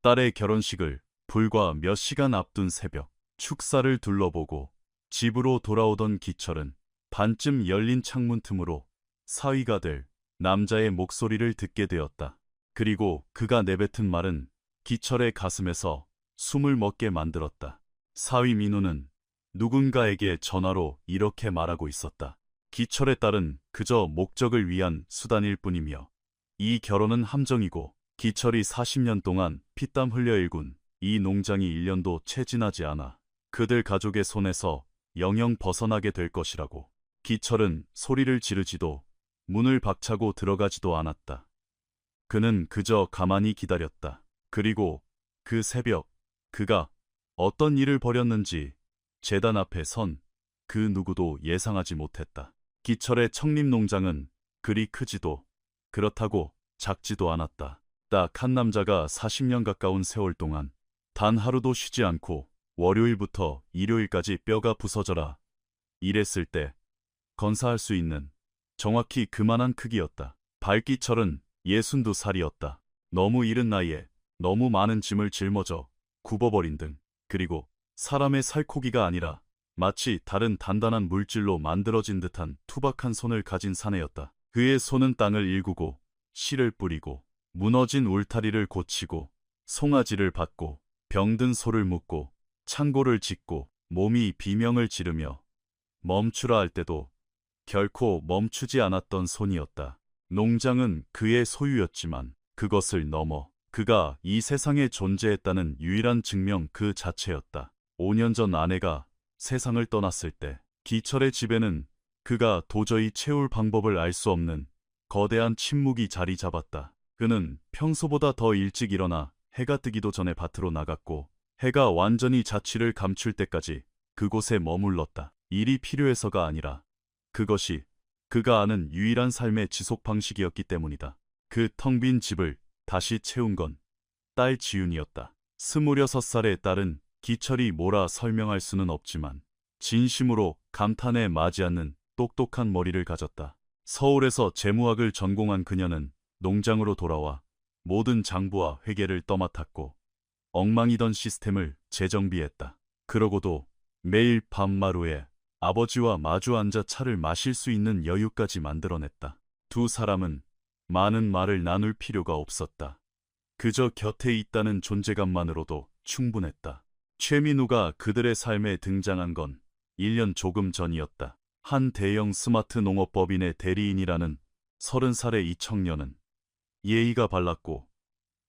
딸의 결혼식을 불과 몇 시간 앞둔 새벽, 축사를 둘러보고 집으로 돌아오던 기철은 반쯤 열린 창문 틈으로 사위가 될 남자의 목소리를 듣게 되었다. 그리고 그가 내뱉은 말은 기철의 가슴에서 숨을 멎게 만들었다. 사위 민우는 누군가에게 전화로 이렇게 말하고 있었다. 기철의 딸은 그저 목적을 위한 수단일 뿐이며 이 결혼은 함정이고 기철이 40년 동안 피땀 흘려 일군 이 농장이 1년도 채 지나지 않아 그들 가족의 손에서 영영 벗어나게 될 것이라고. 기철은 소리를 지르지도 문을 박차고 들어가지도 않았다. 그는 그저 가만히 기다렸다. 그리고 그 새벽 그가 어떤 일을 벌였는지 제단 앞에 선 그 누구도 예상하지 못했다. 기철의 청림농장은 그리 크지도 그렇다고 작지도 않았다. 딱 한 남자가 40년 가까운 세월 동안 단 하루도 쉬지 않고 월요일부터 일요일까지 뼈가 부서져라 일했을 때 건사할 수 있는 정확히 그만한 크기였다. 발기철은 62살이었다. 너무 이른 나이에 너무 많은 짐을 짊어져 굽어버린 등, 그리고 사람의 살코기가 아니라 마치 다른 단단한 물질로 만들어진 듯한 투박한 손을 가진 사내였다. 그의 손은 땅을 일구고 씨를 뿌리고 무너진 울타리를 고치고 송아지를 밟고 병든 소를 묶고 창고를 짓고 몸이 비명을 지르며 멈추라 할 때도 결코 멈추지 않았던 손이었다. 농장은 그의 소유였지만 그것을 넘어 그가 이 세상에 존재했다는 유일한 증명 그 자체였다. 5년 전 아내가 세상을 떠났을 때 기철의 집에는 그가 도저히 채울 방법을 알 수 없는 거대한 침묵이 자리 잡았다. 그는 평소보다 더 일찍 일어나 해가 뜨기도 전에 밭으로 나갔고 해가 완전히 자취를 감출 때까지 그곳에 머물렀다. 일이 필요해서가 아니라 그것이 그가 아는 유일한 삶의 지속 방식이었기 때문이다. 그 텅 빈 집을 다시 채운 건 딸 지윤이었다. 26살의 딸은 기철이 뭐라 설명할 수는 없지만 진심으로 감탄에 마지 않는 똑똑한 머리를 가졌다. 서울에서 재무학을 전공한 그녀는 농장으로 돌아와 모든 장부와 회계를 떠맡았고 엉망이던 시스템을 재정비했다. 그러고도 매일 밤마루에 아버지와 마주 앉아 차를 마실 수 있는 여유까지 만들어냈다. 두 사람은 많은 말을 나눌 필요가 없었다. 그저 곁에 있다는 존재감만으로도 충분했다. 최민우가 그들의 삶에 등장한 건 1년 조금 전이었다. 한 대형 스마트 농업법인의 대리인이라는 30살의 이 청년은 예의가 발랐고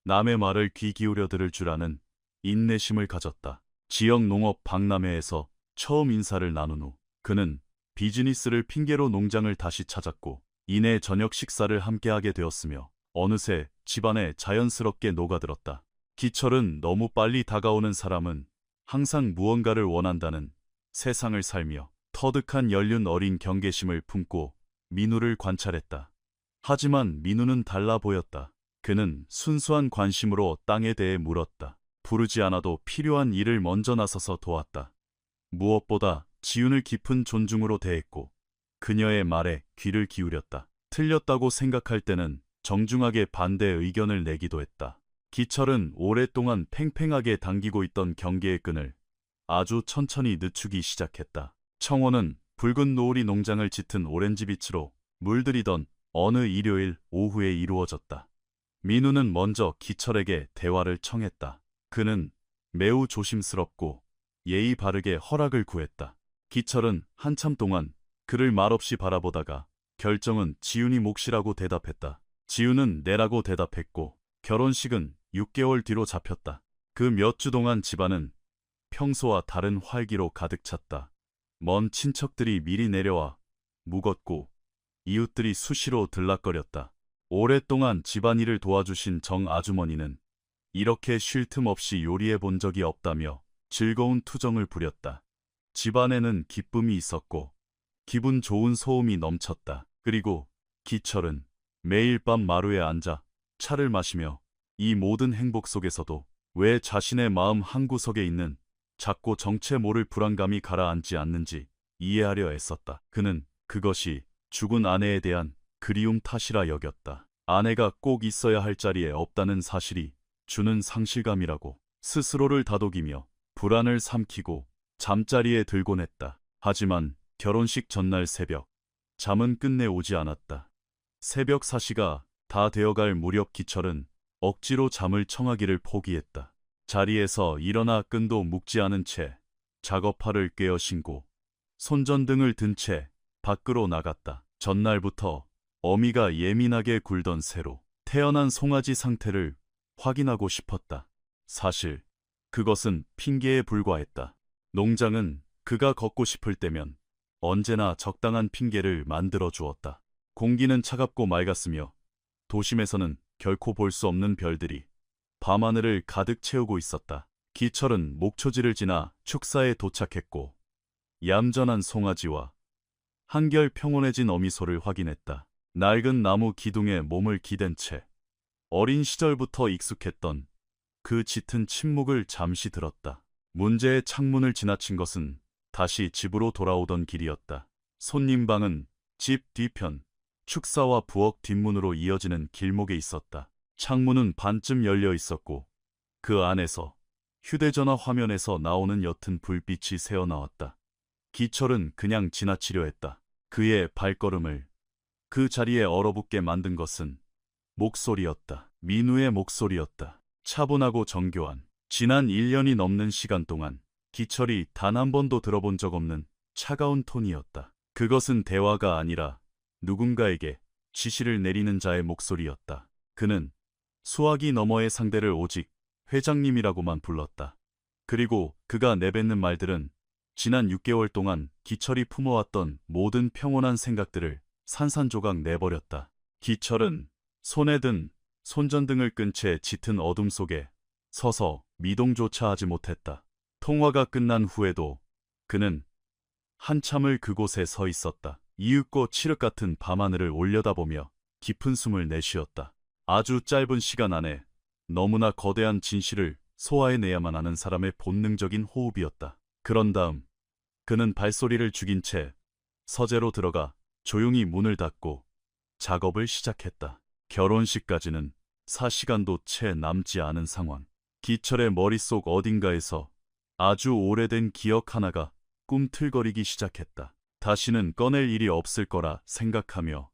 남의 말을 귀 기울여 들을 줄 아는 인내심을 가졌다. 지역 농업 박람회에서 처음 인사를 나눈 후 그는 비즈니스를 핑계로 농장을 다시 찾았고 이내 저녁 식사를 함께하게 되었으며 어느새 집안에 자연스럽게 녹아들었다. 기철은 너무 빨리 다가오는 사람은 항상 무언가를 원한다는 세상을 살며 터득한 연륜 어린 경계심을 품고 민우를 관찰했다. 하지만 민우는 달라 보였다. 그는 순수한 관심으로 땅에 대해 물었다. 부르지 않아도 필요한 일을 먼저 나서서 도왔다. 무엇보다 지윤을 깊은 존중으로 대했고 그녀의 말에 귀를 기울였다. 틀렸다고 생각할 때는 정중하게 반대 의견을 내기도 했다. 기철은 오랫동안 팽팽하게 당기고 있던 경계의 끈을 아주 천천히 늦추기 시작했다. 청원은 붉은 노을이 농장을 짙은 오렌지빛으로 물들이던 어느 일요일 오후에 이루어졌다. 민우는 먼저 기철에게 대화를 청했다. 그는 매우 조심스럽고 예의 바르게 허락을 구했다. 기철은 한참 동안 그를 말없이 바라보다가 결정은 지윤이 몫이라고 대답했다. 지윤은 내라고 대답했고 결혼식은 6개월 뒤로 잡혔다. 그 몇 주 동안 집안은 평소와 다른 활기로 가득 찼다. 먼 친척들이 미리 내려와 묵었고 이웃들이 수시로 들락거렸다. 오랫동안 집안일을 도와주신 정 아주머니는 이렇게 쉴 틈 없이 요리해 본 적이 없다며 즐거운 투정을 부렸다. 집안에는 기쁨이 있었고 기분 좋은 소음이 넘쳤다. 그리고 기철은 매일 밤 마루에 앉아 차를 마시며 이 모든 행복 속에서도 왜 자신의 마음 한구석에 있는 작고 정체 모를 불안감이 가라앉지 않는지 이해하려 애썼다. 그는 그것이 죽은 아내에 대한 그리움 탓이라 여겼다. 아내가 꼭 있어야 할 자리에 없다는 사실이 주는 상실감이라고 스스로를 다독이며 불안을 삼키고 잠자리에 들곤 했다. 하지만 결혼식 전날 새벽, 잠은 끝내 오지 않았다. 새벽 4시가 다 되어갈 무렵 기철은 억지로 잠을 청하기를 포기했다. 자리에서 일어나 끈도 묶지 않은 채 작업화를 꿰어 신고 손전등을 든 채 밖으로 나갔다. 전날부터 어미가 예민하게 굴던 새로 태어난 송아지 상태를 확인하고 싶었다. 사실 그것은 핑계에 불과했다. 농장은 그가 걷고 싶을 때면 언제나 적당한 핑계를 만들어 주었다. 공기는 차갑고 맑았으며 도심에서는 결코 볼 수 없는 별들이 밤하늘을 가득 채우고 있었다. 기철은 목초지를 지나 축사에 도착했고 얌전한 송아지와 한결 평온해진 어미소를 확인했다. 낡은 나무 기둥에 몸을 기댄 채 어린 시절부터 익숙했던 그 짙은 침묵을 잠시 들었다. 문제의 창문을 지나친 것은 다시 집으로 돌아오던 길이었다. 손님방은 집 뒤편, 축사와 부엌 뒷문으로 이어지는 길목에 있었다. 창문은 반쯤 열려 있었고 그 안에서 휴대전화 화면에서 나오는 옅은 불빛이 새어나왔다. 기철은 그냥 지나치려 했다. 그의 발걸음을 그 자리에 얼어붙게 만든 것은 목소리였다. 민우의 목소리였다. 차분하고 정교한. 지난 1년이 넘는 시간 동안 기철이 단 한 번도 들어본 적 없는 차가운 톤이었다. 그것은 대화가 아니라 누군가에게 지시를 내리는 자의 목소리였다. 그는 수화기 너머의 상대를 오직 회장님이라고만 불렀다. 그리고 그가 내뱉는 말들은 지난 6개월 동안 기철이 품어왔던 모든 평온한 생각들을 산산조각 내버렸다. 기철은 손에 든 손전등을 끈 채 짙은 어둠 속에 서서 미동조차 하지 못했다. 통화가 끝난 후에도 그는 한참을 그곳에 서 있었다. 이윽고 칠흑 같은 밤하늘을 올려다보며 깊은 숨을 내쉬었다. 아주 짧은 시간 안에 너무나 거대한 진실을 소화해내야만 하는 사람의 본능적인 호흡이었다. 그런 다음 그는 발소리를 죽인 채 서재로 들어가 조용히 문을 닫고 작업을 시작했다. 결혼식까지는 4시간도 채 남지 않은 상황. 기철의 머릿속 어딘가에서 아주 오래된 기억 하나가 꿈틀거리기 시작했다. 다시는 꺼낼 일이 없을 거라 생각하며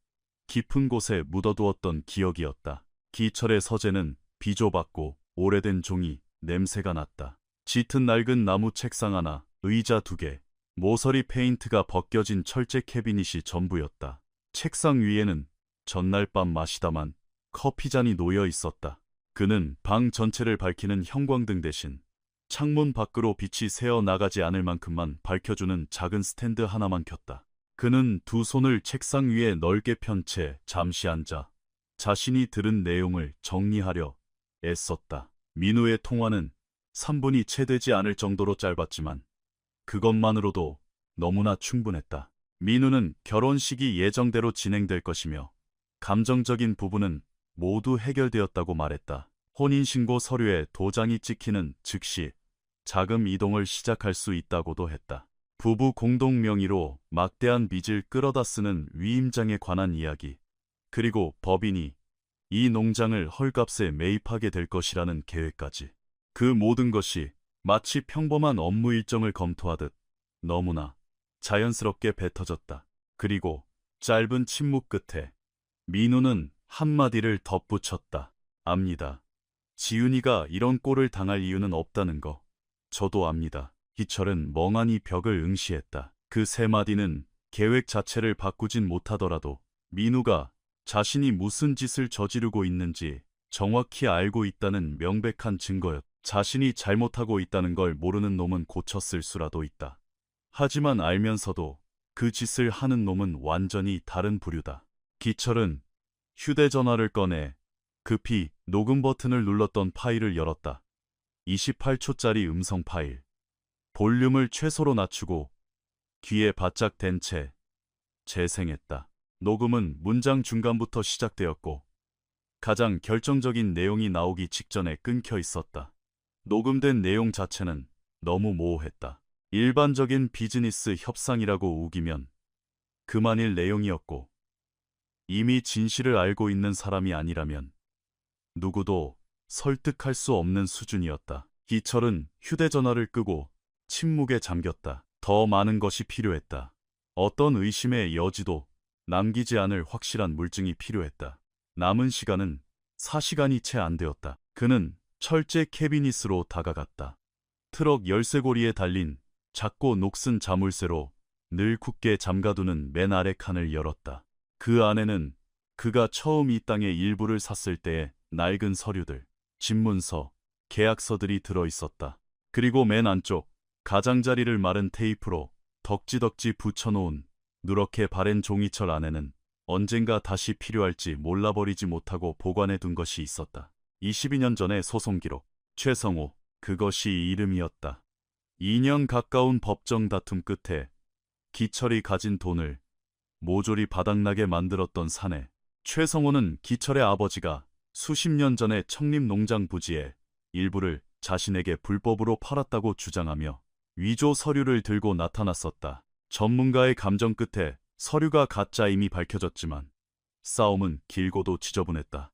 깊은 곳에 묻어두었던 기억이었다. 기철의 서재는 비조받고 오래된 종이 냄새가 났다. 짙은 낡은 나무 책상 하나, 의자 2개, 모서리 페인트가 벗겨진 철제 캐비닛이 전부였다. 책상 위에는 전날 밤 마시다만 커피잔이 놓여 있었다. 그는 방 전체를 밝히는 형광등 대신 창문 밖으로 빛이 새어 나가지 않을 만큼만 밝혀주는 작은 스탠드 하나만 켰다. 그는 두 손을 책상 위에 넓게 편 채 잠시 앉아 자신이 들은 내용을 정리하려 애썼다. 민우의 통화는 3분이 채 되지 않을 정도로 짧았지만 그것만으로도 너무나 충분했다. 민우는 결혼식이 예정대로 진행될 것이며 감정적인 부분은 모두 해결되었다고 말했다. 혼인신고 서류에 도장이 찍히는 즉시 자금 이동을 시작할 수 있다고도 했다. 부부 공동 명의로 막대한 빚을 끌어다 쓰는 위임장에 관한 이야기, 그리고 법인이 이 농장을 헐값에 매입하게 될 것이라는 계획까지. 그 모든 것이 마치 평범한 업무 일정을 검토하듯 너무나 자연스럽게 뱉어졌다. 그리고 짧은 침묵 끝에 민우는 한마디를 덧붙였다. 압니다. 지윤이가 이런 꼴을 당할 이유는 없다는 거. 저도 압니다. 기철은 멍하니 벽을 응시했다. 그 세 마디는 계획 자체를 바꾸진 못하더라도 민우가 자신이 무슨 짓을 저지르고 있는지 정확히 알고 있다는 명백한 증거였다. 자신이 잘못하고 있다는 걸 모르는 놈은 고쳤을 수라도 있다. 하지만 알면서도 그 짓을 하는 놈은 완전히 다른 부류다. 기철은 휴대전화를 꺼내 급히 녹음 버튼을 눌렀던 파일을 열었다. 28초짜리 음성 파일. 볼륨을 최소로 낮추고 귀에 바짝 댄 채 재생했다. 녹음은 문장 중간부터 시작되었고 가장 결정적인 내용이 나오기 직전에 끊겨 있었다. 녹음된 내용 자체는 너무 모호했다. 일반적인 비즈니스 협상이라고 우기면 그만일 내용이었고 이미 진실을 알고 있는 사람이 아니라면 누구도 설득할 수 없는 수준이었다. 기철은 휴대전화를 끄고 침묵에 잠겼다. 더 많은 것이 필요했다. 어떤 의심의 여지도 남기지 않을 확실한 물증이 필요했다. 남은 시간은 4시간이 채 안 되었다. 그는 철제 캐비닛으로 다가갔다. 트럭 열쇠고리에 달린 작고 녹슨 자물쇠로 늘 굳게 잠가두는 맨 아래 칸을 열었다. 그 안에는 그가 처음 이 땅에 일부를 샀을 때의 낡은 서류들, 집문서, 계약서들이 들어있었다. 그리고 맨 안쪽 가장자리를 마른 테이프로 덕지덕지 붙여놓은 누렇게 바랜 종이철 안에는 언젠가 다시 필요할지 몰라버리지 못하고 보관해둔 것이 있었다. 22년 전의 소송기록, 최성호, 그것이 이름이었다. 2년 가까운 법정 다툼 끝에 기철이 가진 돈을 모조리 바닥나게 만들었던 사내. 최성호는 기철의 아버지가 수십 년 전에 청림농장 부지의 일부를 자신에게 불법으로 팔았다고 주장하며 위조 서류를 들고 나타났었다. 전문가의 감정 끝에 서류가 가짜임이 밝혀졌지만 싸움은 길고도 지저분했다.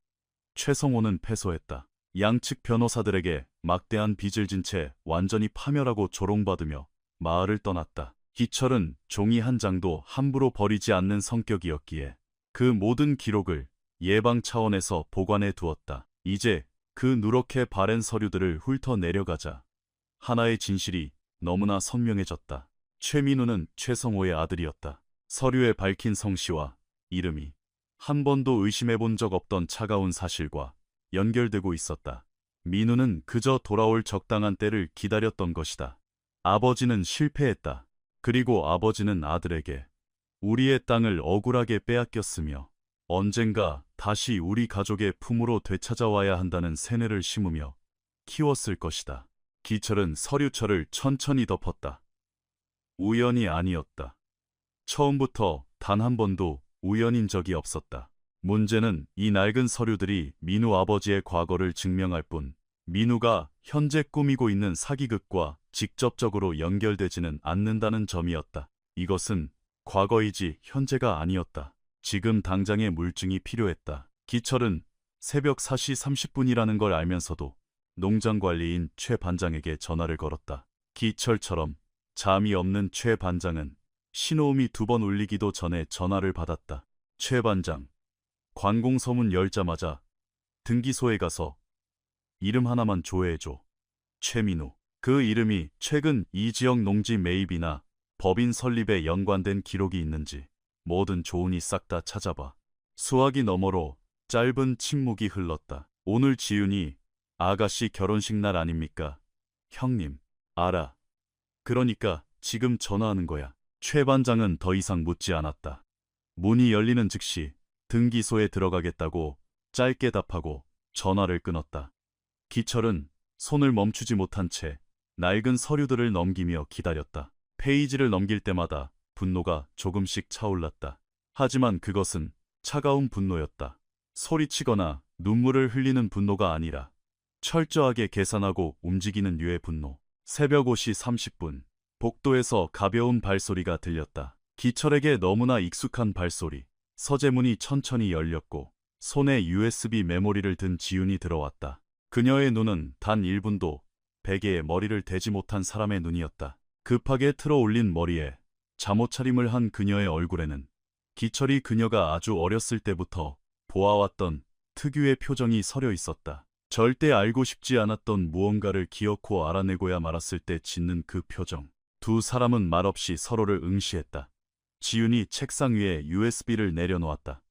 최성호는 패소했다. 양측 변호사들에게 막대한 빚을 진 채 완전히 파멸하고 조롱받으며 마을을 떠났다. 기철은 종이 한 장도 함부로 버리지 않는 성격이었기에 그 모든 기록을 예방 차원에서 보관해 두었다. 이제 그 누렇게 바랜 서류들을 훑어내려가자 하나의 진실이 너무나 선명해졌다. 최민우는 최성호의 아들이었다. 서류에 밝힌 성씨와 이름이 한 번도 의심해본 적 없던 차가운 사실과 연결되고 있었다. 민우는 그저 돌아올 적당한 때를 기다렸던 것이다. 아버지는 실패했다. 그리고 아버지는 아들에게 우리의 땅을 억울하게 빼앗겼으며 언젠가 다시 우리 가족의 품으로 되찾아와야 한다는 세뇌를 심으며 키웠을 것이다. 기철은 서류철을 천천히 덮었다. 우연이 아니었다. 처음부터 단 한 번도 우연인 적이 없었다. 문제는 이 낡은 서류들이 민우 아버지의 과거를 증명할 뿐 민우가 현재 꾸미고 있는 사기극과 직접적으로 연결되지는 않는다는 점이었다. 이것은 과거이지 현재가 아니었다. 지금 당장의 물증이 필요했다. 기철은 새벽 4시 30분이라는 걸 알면서도 농장관리인 최 반장에게 전화를 걸었다. 기철처럼 잠이 없는 최 반장은 신호음이 2번 울리기도 전에 전화를 받았다. 최 반장, 관공서문 열자마자 등기소에 가서 이름 하나만 조회해줘. 최민우. 그 이름이 최근 이 지역 농지 매입이나 법인 설립에 연관된 기록이 있는지 뭐든 좋으니 싹 다 찾아봐. 수화기 너머로 짧은 침묵이 흘렀다. 오늘 지윤이 아가씨 결혼식 날 아닙니까? 형님, 알아. 그러니까 지금 전화하는 거야. 최 반장은 더 이상 묻지 않았다. 문이 열리는 즉시 등기소에 들어가겠다고 짧게 답하고 전화를 끊었다. 기철은 손을 멈추지 못한 채 낡은 서류들을 넘기며 기다렸다. 페이지를 넘길 때마다 분노가 조금씩 차올랐다. 하지만 그것은 차가운 분노였다. 소리치거나 눈물을 흘리는 분노가 아니라 철저하게 계산하고 움직이는 류의 분노. 새벽 5시 30분, 복도에서 가벼운 발소리가 들렸다. 기철에게 너무나 익숙한 발소리. 서재문이 천천히 열렸고 손에 USB 메모리를 든 지윤이 들어왔다. 그녀의 눈은 단 1분도 베개에 머리를 대지 못한 사람의 눈이었다. 급하게 틀어 올린 머리에 잠옷차림을 한 그녀의 얼굴에는 기철이 그녀가 아주 어렸을 때부터 보아왔던 특유의 표정이 서려 있었다. 절대 알고 싶지 않았던 무언가를 기어코 알아내고야 말았을 때 짓는 그 표정. 두 사람은 말없이 서로를 응시했다. 지윤이 책상 위에 USB를 내려놓았다.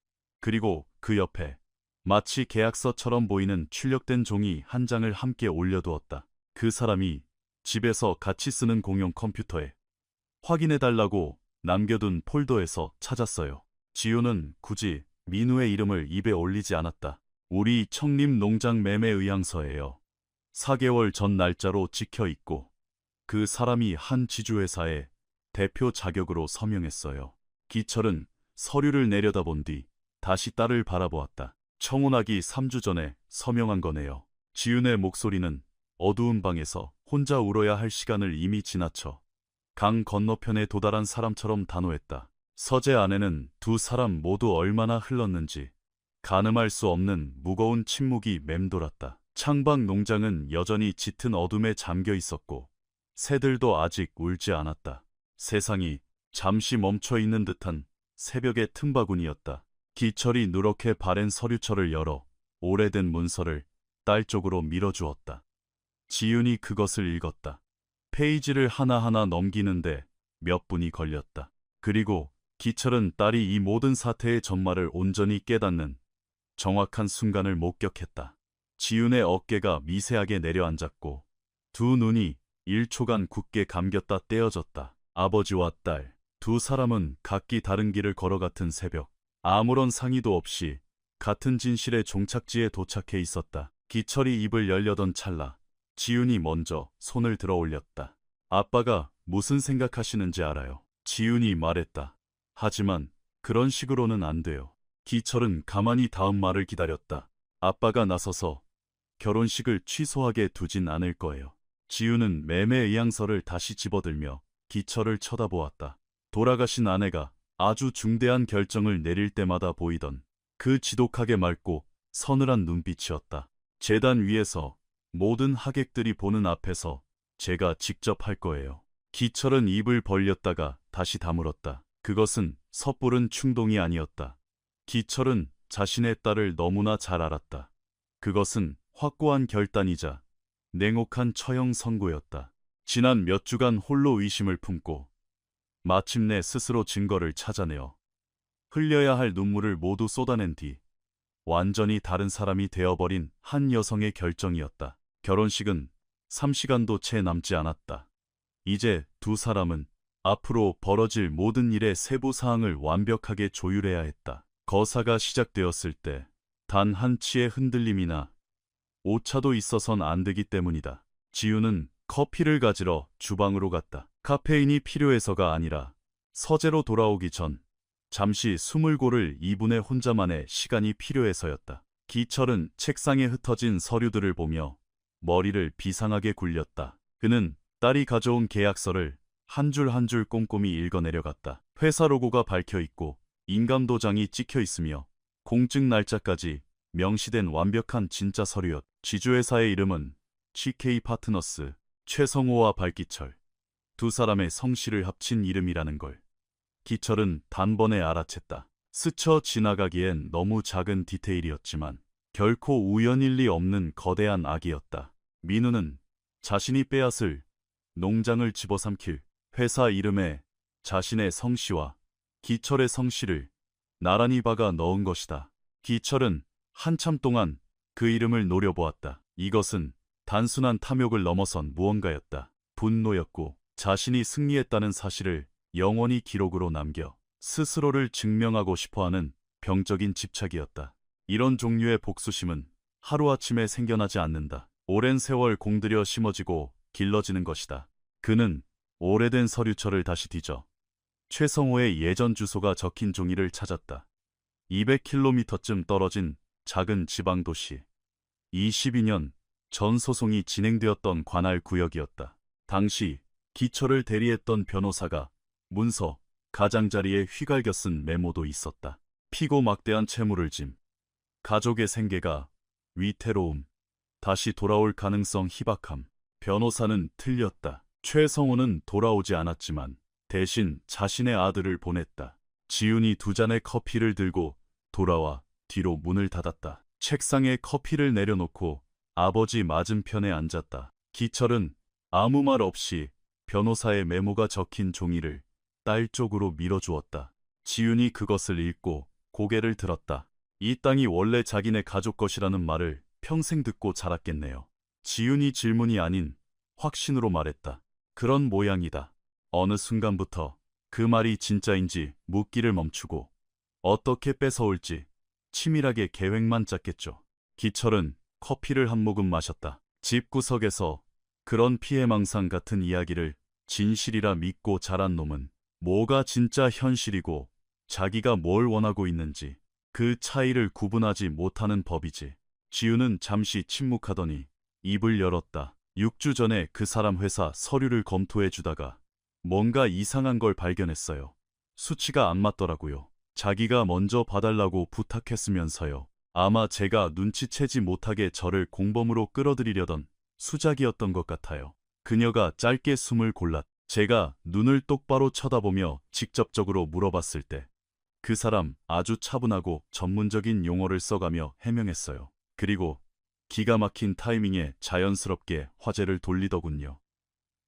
그리고 그 옆에 마치 계약서처럼 보이는 출력된 종이 한 장을 함께 올려두었다. 그 사람이 집에서 같이 쓰는 공용 컴퓨터에 확인해달라고 남겨둔 폴더에서 찾았어요. 지윤은 굳이 민우의 이름을 입에 올리지 않았다. 우리 청림 농장 매매 의향서예요. 4개월 전 날짜로 찍혀있고 그 사람이 한 지주회사의 대표 자격으로 서명했어요. 기철은 서류를 내려다본 뒤 다시 딸을 바라보았다. 청혼하기 3주 전에 서명한 거네요. 지윤의 목소리는 어두운 방에서 혼자 울어야 할 시간을 이미 지나쳐 강 건너편에 도달한 사람처럼 단호했다. 서재 안에는 두 사람 모두 얼마나 흘렀는지 가늠할 수 없는 무거운 침묵이 맴돌았다. 창밖 농장은 여전히 짙은 어둠에 잠겨 있었고 새들도 아직 울지 않았다. 세상이 잠시 멈춰 있는 듯한 새벽의 틈바구니였다. 기철이 누렇게 바랜 서류철을 열어 오래된 문서를 딸 쪽으로 밀어주었다. 지윤이 그것을 읽었다. 페이지를 하나하나 넘기는데 몇 분이 걸렸다. 그리고 기철은 딸이 이 모든 사태의 전말을 온전히 깨닫는 정확한 순간을 목격했다. 지윤의 어깨가 미세하게 내려앉았고 두 눈이 1초간 굳게 감겼다 떼어졌다. 아버지와 딸, 두 사람은 각기 다른 길을 걸어갔은 새벽, 아무런 상의도 없이 같은 진실의 종착지에 도착해 있었다. 기철이 입을 열려던 찰나 지윤이 먼저 손을 들어 올렸다. 아빠가 무슨 생각하시는지 알아요. 지윤이 말했다. 하지만 그런 식으로는 안 돼요. 기철은 가만히 다음 말을 기다렸다. 아빠가 나서서 결혼식을 취소하게 두진 않을 거예요. 지윤은 매매 의향서를 다시 집어들며 기철을 쳐다보았다. 돌아가신 아내가 아주 중대한 결정을 내릴 때마다 보이던 그 지독하게 맑고 서늘한 눈빛이었다. 재단 위에서 모든 하객들이 보는 앞에서 제가 직접 할 거예요. 기철은 입을 벌렸다가 다시 다물었다. 그것은 섣부른 충동이 아니었다. 기철은 자신의 딸을 너무나 잘 알았다. 그것은 확고한 결단이자 냉혹한 처형 선고였다. 지난 몇 주간 홀로 의심을 품고 마침내 스스로 증거를 찾아내어 흘려야 할 눈물을 모두 쏟아낸 뒤 완전히 다른 사람이 되어버린 한 여성의 결정이었다. 결혼식은 3시간도 채 남지 않았다. 이제 두 사람은 앞으로 벌어질 모든 일의 세부 사항을 완벽하게 조율해야 했다. 거사가 시작되었을 때 단 한 치의 흔들림이나 오차도 있어선 안 되기 때문이다. 지우는 커피를 가지러 주방으로 갔다. 카페인이 필요해서가 아니라 서재로 돌아오기 전 잠시 숨을 고를 이분의 혼자만의 시간이 필요해서였다. 기철은 책상에 흩어진 서류들을 보며 머리를 비상하게 굴렸다. 그는 딸이 가져온 계약서를 한 줄 한 줄 꼼꼼히 읽어내려갔다. 회사 로고가 밝혀있고 인감도장이 찍혀있으며 공증 날짜까지 명시된 완벽한 진짜 서류였다. 지주회사의 이름은 CK 파트너스, 최성호와 발기철. 두 사람의 성씨를 합친 이름이라는 걸 기철은 단번에 알아챘다. 스쳐 지나가기엔 너무 작은 디테일이었지만 결코 우연일 리 없는 거대한 악이었다. 민우는 자신이 빼앗을 농장을 집어삼킬 회사 이름에 자신의 성씨와 기철의 성씨를 나란히 박아 넣은 것이다. 기철은 한참 동안 그 이름을 노려보았다. 이것은 단순한 탐욕을 넘어선 무언가였다. 분노였고 자신이 승리했다는 사실을 영원히 기록으로 남겨 스스로를 증명하고 싶어하는 병적인 집착이었다. 이런 종류의 복수심은 하루아침에 생겨나지 않는다. 오랜 세월 공들여 심어지고 길러지는 것이다. 그는 오래된 서류철을 다시 뒤져 최성호의 예전 주소가 적힌 종이를 찾았다. 200km쯤 떨어진 작은 지방도시. 22년 전 소송이 진행되었던 관할 구역이었다. 당시 기철을 대리했던 변호사가 문서, 가장자리에 휘갈겨 쓴 메모도 있었다. 피고 막대한 채무를 짐, 가족의 생계가 위태로움, 다시 돌아올 가능성 희박함. 변호사는 틀렸다. 최성호는 돌아오지 않았지만 대신 자신의 아들을 보냈다. 지훈이 두 잔의 커피를 들고 돌아와 뒤로 문을 닫았다. 책상에 커피를 내려놓고 아버지 맞은편에 앉았다. 기철은 아무 말 없이 변호사의 메모가 적힌 종이를 딸 쪽으로 밀어주었다. 지훈이 그것을 읽고 고개를 들었다. 이 땅이 원래 자기네 가족 것이라는 말을 평생 듣고 자랐겠네요. 지훈이 질문이 아닌 확신으로 말했다. 그런 모양이다. 어느 순간부터 그 말이 진짜인지 묻기를 멈추고 어떻게 뺏어올지 치밀하게 계획만 짰겠죠. 기철은 커피를 한 모금 마셨다. 집구석에서 그런 피해망상 같은 이야기를 진실이라 믿고 자란 놈은 뭐가 진짜 현실이고 자기가 뭘 원하고 있는지 그 차이를 구분하지 못하는 법이지. 지우는 잠시 침묵하더니 입을 열었다. 6주 전에 그 사람 회사 서류를 검토해 주다가 뭔가 이상한 걸 발견했어요. 수치가 안 맞더라고요. 자기가 먼저 봐달라고 부탁했으면서요. 아마 제가 눈치채지 못하게 저를 공범으로 끌어들이려던 수작이었던 것 같아요. 그녀가 짧게 숨을 골랐. 제가 눈을 똑바로 쳐다보며 직접적으로 물어봤을 때 그 사람 아주 차분하고 전문적인 용어를 써가며 해명했어요. 그리고 기가 막힌 타이밍에 자연스럽게 화제를 돌리더군요.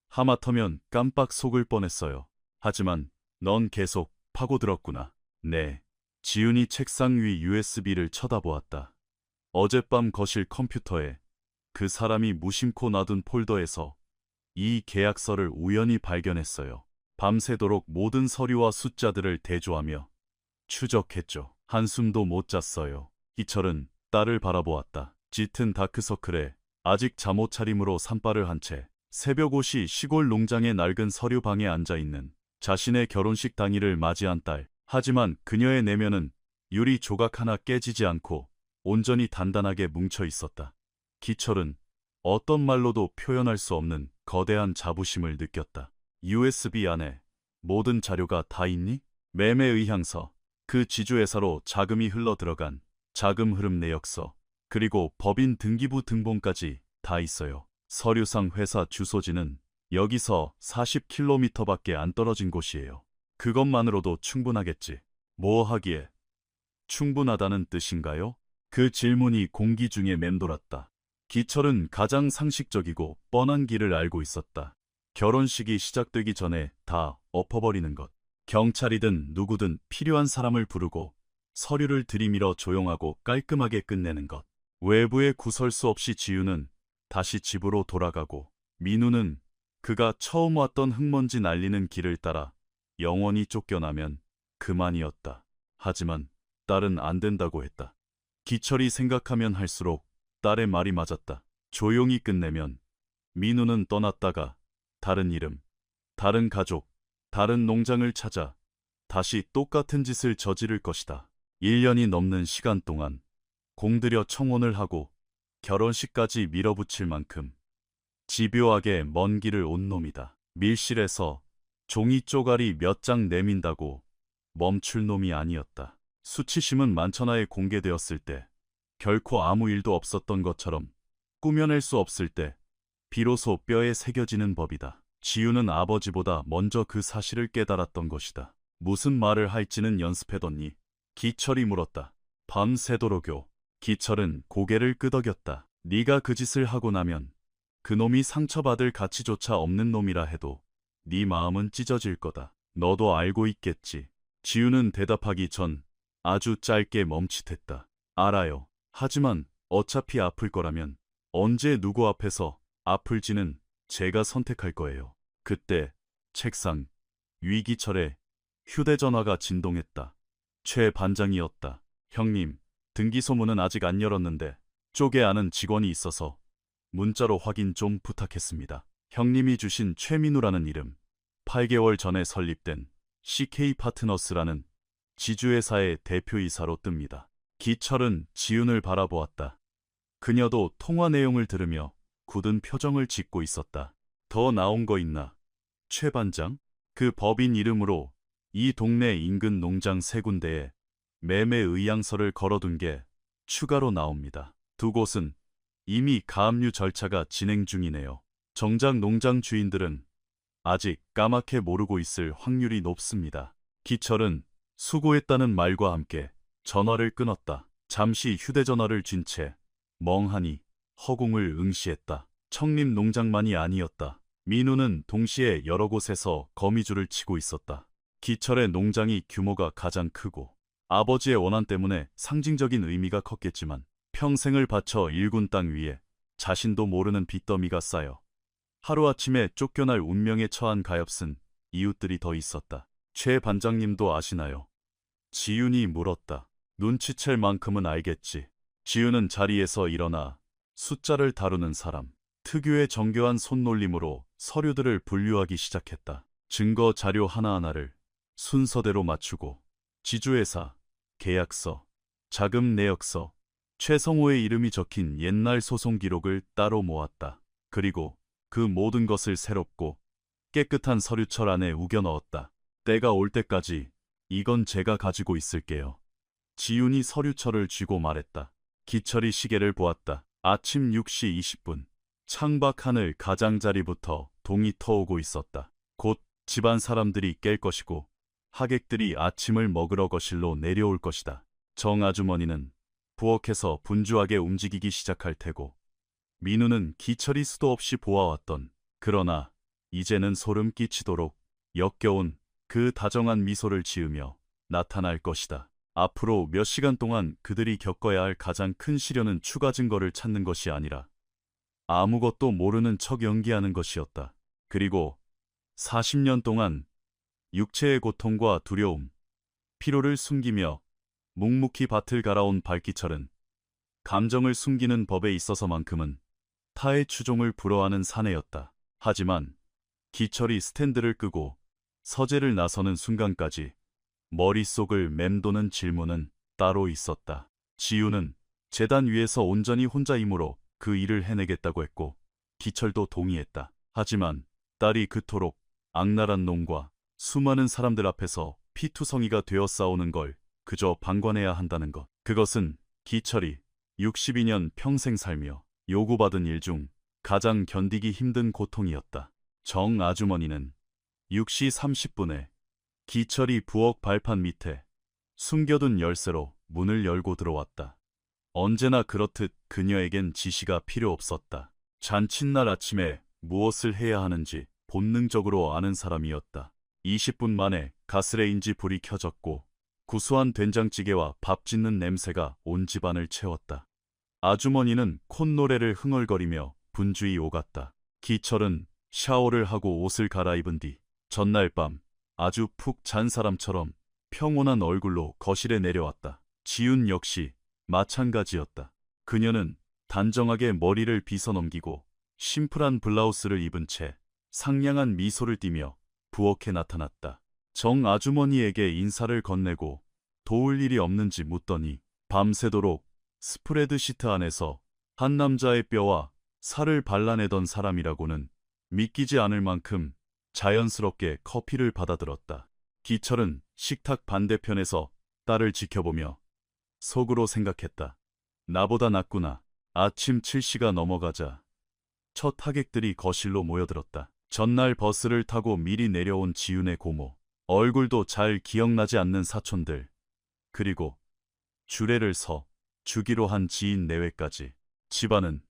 하마터면 깜빡 속을 뻔했어요. 하지만 넌 계속 파고들었구나. 네. 지훈이 책상 위 USB를 쳐다보았다. 어젯밤 거실 컴퓨터에 그 사람이 무심코 놔둔 폴더에서 이 계약서를 우연히 발견했어요. 밤새도록 모든 서류와 숫자들을 대조하며 추적했죠. 한숨도 못 잤어요. 희철은 딸을 바라보았다. 짙은 다크서클에 아직 잠옷 차림으로 산발을 한 채 새벽 5시 시골 농장의 낡은 서류방에 앉아있는 자신의 결혼식 당일을 맞이한 딸. 하지만 그녀의 내면은 유리 조각 하나 깨지지 않고 온전히 단단하게 뭉쳐 있었다. 기철은 어떤 말로도 표현할 수 없는 거대한 자부심을 느꼈다. USB 안에 모든 자료가 다 있니? 매매 의향서, 그 지주회사로 자금이 흘러 들어간 자금 흐름 내역서, 그리고 법인 등기부 등본까지 다 있어요. 서류상 회사 주소지는 여기서 40km밖에 안 떨어진 곳이에요. 그것만으로도 충분하겠지. 뭐 하기에 충분하다는 뜻인가요? 그 질문이 공기 중에 맴돌았다. 기철은 가장 상식적이고 뻔한 길을 알고 있었다. 결혼식이 시작되기 전에 다 엎어버리는 것. 경찰이든 누구든 필요한 사람을 부르고 서류를 들이밀어 조용하고 깔끔하게 끝내는 것. 외부의 구설수 없이 지우는 다시 집으로 돌아가고 민우는 그가 처음 왔던 흙먼지 날리는 길을 따라 영원히 쫓겨나면 그만이었다. 하지만 딸은 안 된다고 했다. 기철이 생각하면 할수록 딸의 말이 맞았다. 조용히 끝내면 민우는 떠났다가 다른 이름, 다른 가족, 다른 농장을 찾아 다시 똑같은 짓을 저지를 것이다. 1년이 넘는 시간 동안 공들여 청혼을 하고 결혼식까지 밀어붙일 만큼 집요하게 먼 길을 온 놈이다. 밀실에서 종이 쪼가리 몇 장 내민다고 멈출 놈이 아니었다. 수치심은 만천하에 공개되었을 때 결코 아무 일도 없었던 것처럼 꾸며낼 수 없을 때 비로소 뼈에 새겨지는 법이다. 지우는 아버지보다 먼저 그 사실을 깨달았던 것이다. 무슨 말을 할지는 연습해뒀니? 기철이 물었다. 밤새도록요. 기철은 고개를 끄덕였다. 네가 그 짓을 하고 나면 그놈이 상처받을 가치조차 없는 놈이라 해도 네 마음은 찢어질 거다. 너도 알고 있겠지. 지우는 대답하기 전 아주 짧게 멈칫했다. 알아요. 하지만 어차피 아플 거라면 언제 누구 앞에서 아플지는 제가 선택할 거예요. 그때 책상 위 기철의 휴대전화가 진동했다. 최 반장이었다. 형님, 등기소문은 아직 안 열었는데 쪽에 아는 직원이 있어서 문자로 확인 좀 부탁했습니다. 형님이 주신 최민우라는 이름, 8개월 전에 설립된 CK파트너스라는 지주회사의 대표이사로 뜹니다. 기철은 지훈을 바라보았다. 그녀도 통화 내용을 들으며 굳은 표정을 짓고 있었다. 더 나온 거 있나? 최 반장? 그 법인 이름으로 이 동네 인근 농장 3군데에 매매 의향서를 걸어둔 게 추가로 나옵니다. 두 곳은 이미 가압류 절차가 진행 중이네요. 정작 농장 주인들은 아직 까맣게 모르고 있을 확률이 높습니다. 기철은 수고했다는 말과 함께 전화를 끊었다. 잠시 휴대전화를 쥔 채 멍하니 허공을 응시했다. 청림 농장만이 아니었다. 민우는 동시에 여러 곳에서 거미줄을 치고 있었다. 기철의 농장이 규모가 가장 크고 아버지의 원한 때문에 상징적인 의미가 컸겠지만 평생을 바쳐 일군 땅 위에 자신도 모르는 빚더미가 쌓여 하루아침에 쫓겨날 운명에 처한 가엾은 이웃들이 더 있었다. 최 반장님도 아시나요? 지윤이 물었다. 눈치챌 만큼은 알겠지. 지윤은 자리에서 일어나 숫자를 다루는 사람, 특유의 정교한 손놀림으로 서류들을 분류하기 시작했다. 증거 자료 하나하나를 순서대로 맞추고 지주회사, 계약서, 자금 내역서, 최성호의 이름이 적힌 옛날 소송 기록을 따로 모았다. 그리고 그 모든 것을 새롭고 깨끗한 서류철 안에 우겨 넣었다. 때가 올 때까지 이건 제가 가지고 있을게요. 지윤이 서류철을 쥐고 말했다. 기철이 시계를 보았다. 아침 6시 20분. 창밖 하늘 가장자리부터 동이 터오고 있었다. 곧 집안 사람들이 깰 것이고 하객들이 아침을 먹으러 거실로 내려올 것이다. 정 아주머니는 부엌에서 분주하게 움직이기 시작할 테고 민우는 기철이 수도 없이 보아왔던, 그러나 이제는 소름 끼치도록 역겨운 그 다정한 미소를 지으며 나타날 것이다. 앞으로 몇 시간 동안 그들이 겪어야 할 가장 큰 시련은 추가 증거를 찾는 것이 아니라 아무것도 모르는 척 연기하는 것이었다. 그리고 40년 동안 육체의 고통과 두려움, 피로를 숨기며 묵묵히 밭을 갈아온 발기철은 감정을 숨기는 법에 있어서만큼은 타의 추종을 불허하는 사내였다. 하지만 기철이 스탠드를 끄고 서재를 나서는 순간까지 머릿속을 맴도는 질문은 따로 있었다. 지우는 재단 위에서 온전히 혼자이므로 그 일을 해내겠다고 했고 기철도 동의했다. 하지만 딸이 그토록 악랄한 놈과 수많은 사람들 앞에서 피투성이가 되어 싸우는 걸 그저 방관해야 한다는 것. 그것은 기철이 62년 평생 살며 요구받은 일 중 가장 견디기 힘든 고통이었다. 정 아주머니는 6시 30분에 기철이 부엌 발판 밑에 숨겨둔 열쇠로 문을 열고 들어왔다. 언제나 그렇듯 그녀에겐 지시가 필요 없었다. 잔칫날 아침에 무엇을 해야 하는지 본능적으로 아는 사람이었다. 20분 만에 가스레인지 불이 켜졌고 구수한 된장찌개와 밥 짓는 냄새가 온 집안을 채웠다. 아주머니는 콧노래를 흥얼거리며 분주히 오갔다. 기철은 샤워를 하고 옷을 갈아입은 뒤 전날 밤 아주 푹 잔 사람처럼 평온한 얼굴로 거실에 내려왔다. 지윤 역시 마찬가지였다. 그녀는 단정하게 머리를 빗어넘기고 심플한 블라우스를 입은 채 상냥한 미소를 띠며 부엌에 나타났다. 정 아주머니에게 인사를 건네고 도울 일이 없는지 묻더니 밤새도록 스프레드 시트 안에서 한 남자의 뼈와 살을 발라내던 사람이라고는 믿기지 않을 만큼 자연스럽게 커피를 받아들었다. 기철은 식탁 반대편에서 딸을 지켜보며 속으로 생각했다. 나보다 낫구나. 아침 7시가 넘어가자 첫 하객들이 거실로 모여들었다. 전날 버스를 타고 미리 내려온 지윤의 고모, 얼굴도 잘 기억나지 않는 사촌들, 그리고 주례를 서 주기로 한 지인 내외까지. 집안은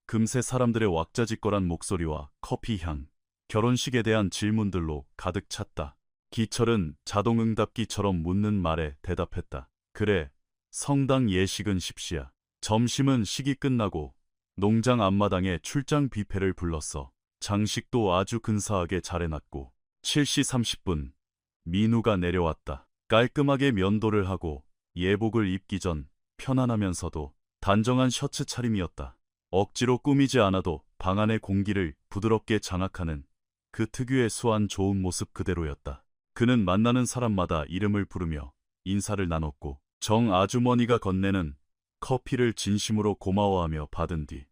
금세 사람들의 왁자지껄한 목소리와 커피향, 결혼식에 대한 질문들로 가득 찼다. 기철은 자동응답기처럼 묻는 말에 대답했다. 그래, 성당 예식은 십시야. 점심은 식이 끝나고 농장 앞마당에 출장 뷔페를 불렀어. 장식도 아주 근사하게 잘해놨고. 7시 30분 민우가 내려왔다. 깔끔하게 면도를 하고 예복을 입기 전 편안하면서도 단정한 셔츠 차림이었다. 억지로 꾸미지 않아도 방 안의 공기를 부드럽게 장악하는 그 특유의 수완 좋은 모습 그대로였다. 그는 만나는 사람마다 이름을 부르며 인사를 나눴고 정 아주머니가 건네는 커피를 진심으로 고마워하며 받은 뒤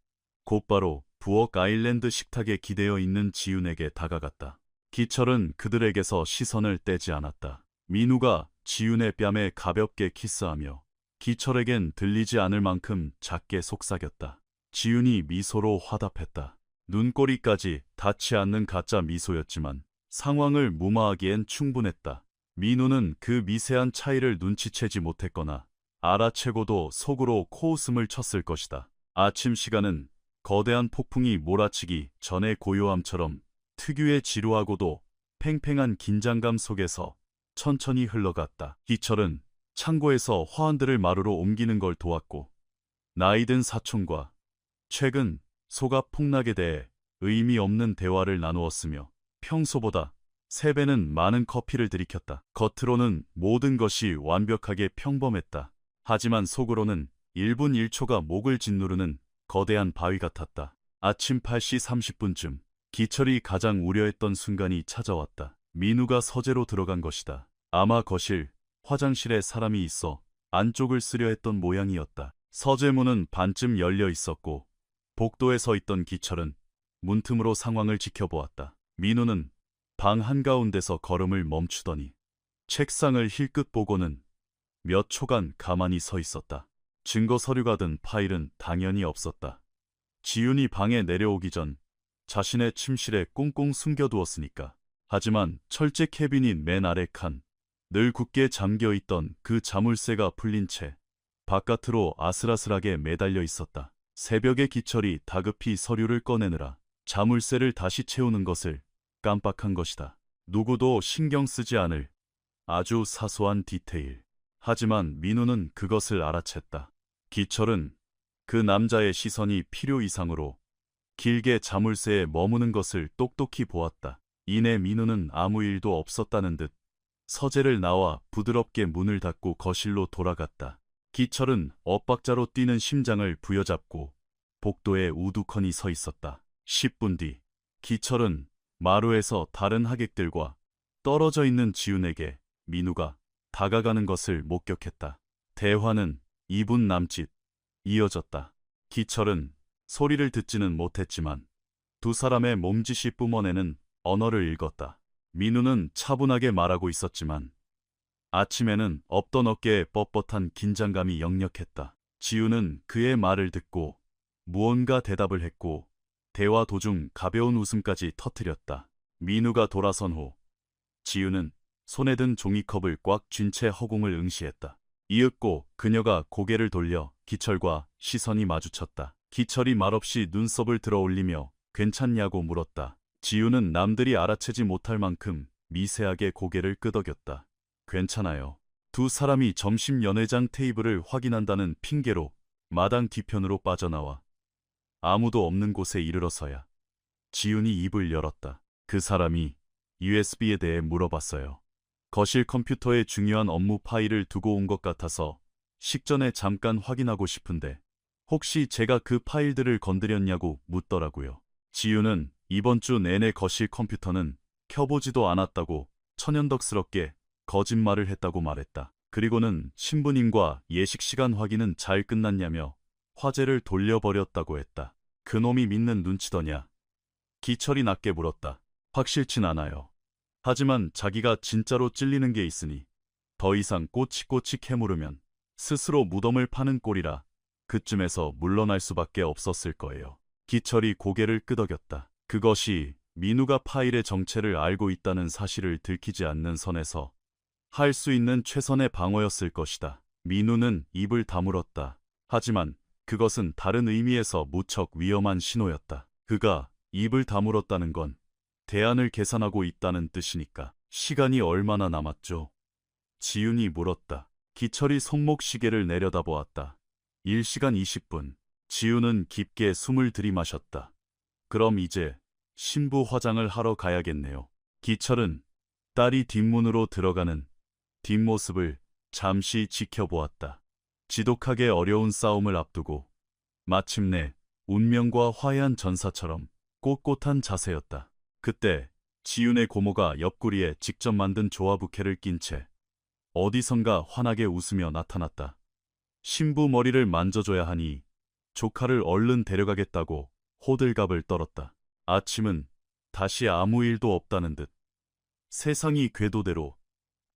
곧바로 부엌 아일랜드 식탁에 기대어 있는 지윤에게 다가갔다. 기철은 그들에게서 시선을 떼지 않았다. 민우가 지윤의 뺨에 가볍게 키스하며 기철에겐 들리지 않을 만큼 작게 속삭였다. 지윤이 미소로 화답했다. 눈꼬리까지 닿지 않는 가짜 미소였지만 상황을 무마하기엔 충분했다. 민우는 그 미세한 차이를 눈치채지 못했거나 알아채고도 속으로 코웃음을 쳤을 것이다. 아침 시간은 거대한 폭풍이 몰아치기 전의 고요함처럼 특유의 지루하고도 팽팽한 긴장감 속에서 천천히 흘러갔다. 기철은 창고에서 화환들을 마루로 옮기는 걸 도왔고 나이든 사촌과 최근 소가 폭락에 대해 의미 없는 대화를 나누었으며 평소보다 3배는 많은 커피를 들이켰다. 겉으로는 모든 것이 완벽하게 평범했다. 하지만 속으로는 1분 1초가 목을 짓누르는 거대한 바위 같았다. 아침 8시 30분쯤 기철이 가장 우려했던 순간이 찾아왔다. 민우가 서재로 들어간 것이다. 아마 거실, 화장실에 사람이 있어 안쪽을 쓰려 했던 모양이었다. 서재문은 반쯤 열려 있었고 복도에 서 있던 기철은 문틈으로 상황을 지켜보았다. 민우는 방 한가운데서 걸음을 멈추더니 책상을 힐끗 보고는 몇 초간 가만히 서 있었다. 증거 서류가 든 파일은 당연히 없었다. 지윤이 방에 내려오기 전 자신의 침실에 꽁꽁 숨겨두었으니까. 하지만 철제 캐비닛 맨 아래 칸, 늘 굳게 잠겨있던 그 자물쇠가 풀린 채 바깥으로 아슬아슬하게 매달려 있었다. 새벽에 기철이 다급히 서류를 꺼내느라 자물쇠를 다시 채우는 것을 깜빡한 것이다. 누구도 신경 쓰지 않을 아주 사소한 디테일. 하지만 민우는 그것을 알아챘다. 기철은 그 남자의 시선이 필요 이상으로 길게 자물쇠에 머무는 것을 똑똑히 보았다. 이내 민우는 아무 일도 없었다는 듯 서재를 나와 부드럽게 문을 닫고 거실로 돌아갔다. 기철은 엇박자로 뛰는 심장을 부여잡고 복도에 우두커니 서 있었다. 10분 뒤 기철은 마루에서 다른 하객들과 떨어져 있는 지훈에게 민우가 다가가는 것을 목격했다. 대화는 2분 남짓 이어졌다. 기철은 소리를 듣지는 못했지만 두 사람의 몸짓이 뿜어내는 언어를 읽었다. 민우는 차분하게 말하고 있었지만 아침에는 없던 어깨에 뻣뻣한 긴장감이 역력했다. 지우는 그의 말을 듣고 무언가 대답을 했고 대화 도중 가벼운 웃음까지 터뜨렸다. 민우가 돌아선 후 지우는 손에 든 종이컵을 꽉 쥔 채 허공을 응시했다. 이윽고 그녀가 고개를 돌려 기철과 시선이 마주쳤다. 기철이 말없이 눈썹을 들어 올리며 괜찮냐고 물었다. 지우는 남들이 알아채지 못할 만큼 미세하게 고개를 끄덕였다. 괜찮아요. 두 사람이 점심 연회장 테이블을 확인한다는 핑계로 마당 뒤편으로 빠져나와 아무도 없는 곳에 이르러서야 지훈이 입을 열었다. 그 사람이 USB에 대해 물어봤어요. 거실 컴퓨터에 중요한 업무 파일을 두고 온 것 같아서 식전에 잠깐 확인하고 싶은데 혹시 제가 그 파일들을 건드렸냐고 묻더라고요. 지훈은 이번 주 내내 거실 컴퓨터는 켜보지도 않았다고 천연덕스럽게 거짓말을 했다고 말했다. 그리고는 신부님과 예식 시간 확인은 잘 끝났냐며 화제를 돌려버렸다고 했다. 그놈이 믿는 눈치더냐? 기철이 낮게 물었다. 확실진 않아요. 하지만 자기가 진짜로 찔리는 게 있으니 더 이상 꼬치꼬치 캐물으면 스스로 무덤을 파는 꼴이라 그쯤에서 물러날 수밖에 없었을 거예요. 기철이 고개를 끄덕였다. 그것이 민우가 파일의 정체를 알고 있다는 사실을 들키지 않는 선에서 할 수 있는 최선의 방어였을 것이다. 민우는 입을 다물었다. 하지만 그것은 다른 의미에서 무척 위험한 신호였다. 그가 입을 다물었다는 건 대안을 계산하고 있다는 뜻이니까. 시간이 얼마나 남았죠? 지훈이 물었다. 기철이 손목시계를 내려다보았다. 1시간 20분. 지훈은 깊게 숨을 들이마셨다. 그럼 이제 신부 화장을 하러 가야겠네요. 기철은 딸이 뒷문으로 들어가는 뒷모습을 잠시 지켜보았다. 지독하게 어려운 싸움을 앞두고 마침내 운명과 화해한 전사처럼 꼿꼿한 자세였다. 그때 지윤의 고모가 옆구리에 직접 만든 조화 부케를 낀 채 어디선가 환하게 웃으며 나타났다. 신부 머리를 만져줘야 하니 조카를 얼른 데려가겠다고 호들갑을 떨었다. 아침은 다시 아무 일도 없다는 듯 세상이 궤도대로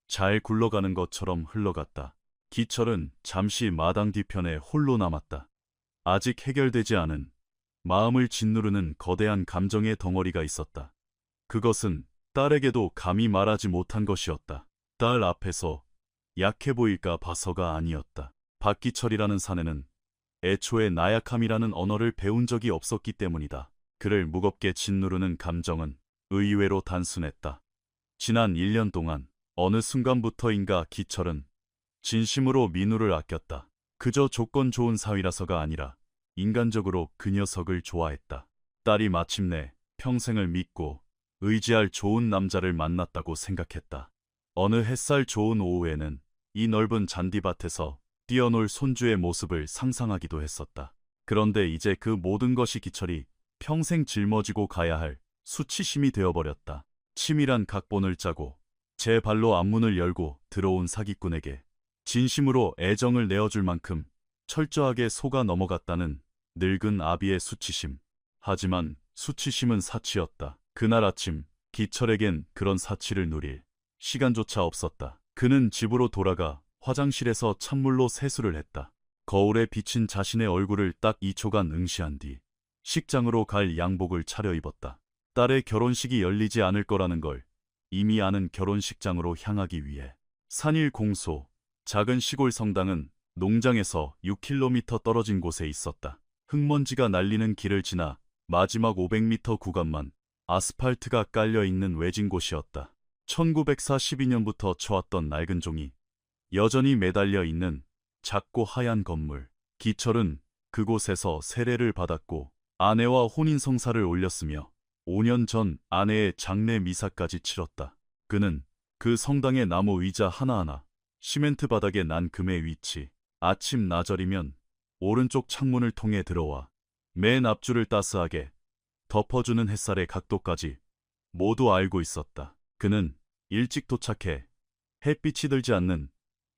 잘 굴러가는 것처럼 흘러갔다. 기철은 잠시 마당 뒤편에 홀로 남았다. 아직 해결되지 않은 마음을 짓누르는 거대한 감정의 덩어리가 있었다. 그것은 딸에게도 감히 말하지 못한 것이었다. 딸 앞에서 약해 보일까 봐서가 아니었다. 박기철이라는 사내는 애초에 나약함이라는 언어를 배운 적이 없었기 때문이다. 그를 무겁게 짓누르는 감정은 의외로 단순했다. 지난 1년 동안 어느 순간부터인가 기철은 진심으로 민우를 아꼈다. 그저 조건 좋은 사위라서가 아니라 인간적으로 그 녀석을 좋아했다. 딸이 마침내 평생을 믿고 의지할 좋은 남자를 만났다고 생각했다. 어느 햇살 좋은 오후에는 이 넓은 잔디밭에서 뛰어놀 손주의 모습을 상상하기도 했었다. 그런데 이제 그 모든 것이 기철이 평생 짊어지고 가야 할 수치심이 되어버렸다. 치밀한 각본을 짜고 제 발로 앞문을 열고 들어온 사기꾼에게 진심으로 애정을 내어줄 만큼 철저하게 속아 넘어갔다는 늙은 아비의 수치심. 하지만 수치심은 사치였다. 그날 아침 기철에겐 그런 사치를 누릴 시간조차 없었다. 그는 집으로 돌아가 화장실에서 찬물로 세수를 했다. 거울에 비친 자신의 얼굴을 딱 2초간 응시한 뒤 식장으로 갈 양복을 차려입었다. 딸의 결혼식이 열리지 않을 거라는 걸 이미 아는 결혼식장으로 향하기 위해. 산일 공소, 작은 시골 성당은 농장에서 6km 떨어진 곳에 있었다. 흙먼지가 날리는 길을 지나 마지막 500m 구간만 아스팔트가 깔려 있는 외진 곳이었다. 1942년부터 쳐왔던 낡은 종이 여전히 매달려 있는 작고 하얀 건물. 기철은 그곳에서 세례를 받았고 아내와 혼인성사를 올렸으며 5년 전 아내의 장례 미사까지 치렀다. 그는 그 성당의 나무 의자 하나하나, 시멘트 바닥에 난 금의 위치, 아침 나절이면 오른쪽 창문을 통해 들어와 맨 앞줄을 따스하게 덮어주는 햇살의 각도까지 모두 알고 있었다. 그는 일찍 도착해 햇빛이 들지 않는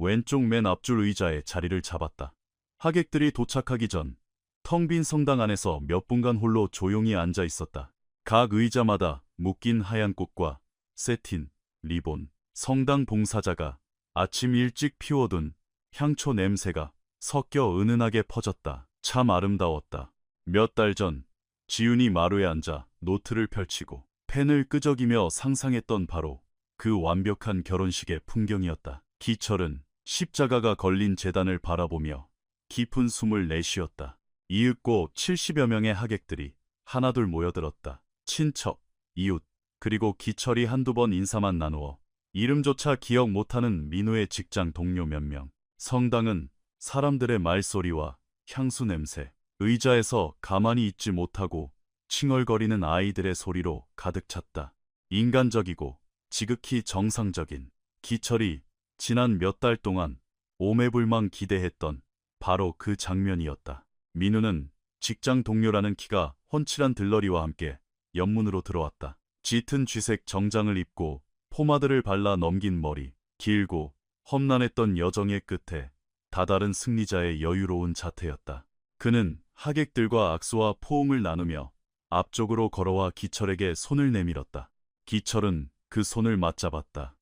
왼쪽 맨 앞줄 의자에 자리를 잡았다. 하객들이 도착하기 전 텅 빈 성당 안에서 몇 분간 홀로 조용히 앉아 있었다. 각 의자마다 묶인 하얀 꽃과 세틴, 리본, 성당 봉사자가 아침 일찍 피워둔 향초 냄새가 섞여 은은하게 퍼졌다. 참 아름다웠다. 몇 달 전 지윤이 마루에 앉아 노트를 펼치고 펜을 끄적이며 상상했던 바로 그 완벽한 결혼식의 풍경이었다. 기철은 십자가가 걸린 제단을 바라보며 깊은 숨을 내쉬었다. 이윽고 70여 명의 하객들이 하나둘 모여들었다. 친척, 이웃, 그리고 기철이 한두 번 인사만 나누어 이름조차 기억 못하는 민우의 직장 동료 몇 명. 성당은 사람들의 말소리와 향수 냄새, 의자에서 가만히 있지 못하고 칭얼거리는 아이들의 소리로 가득 찼다. 인간적이고 지극히 정상적인. 기철이 지난 몇 달 동안 오매불망 기대했던 바로 그 장면이었다. 민우는 직장 동료라는 키가 훤칠한 들러리와 함께 옆문으로 들어왔다. 짙은 쥐색 정장을 입고 포마드를 발라 넘긴 머리, 길고 험난했던 여정의 끝에 다다른 승리자의 여유로운 자태였다. 그는 하객들과 악수와 포옹을 나누며 앞쪽으로 걸어와 기철에게 손을 내밀었다. 기철은 그 손을 맞잡았다.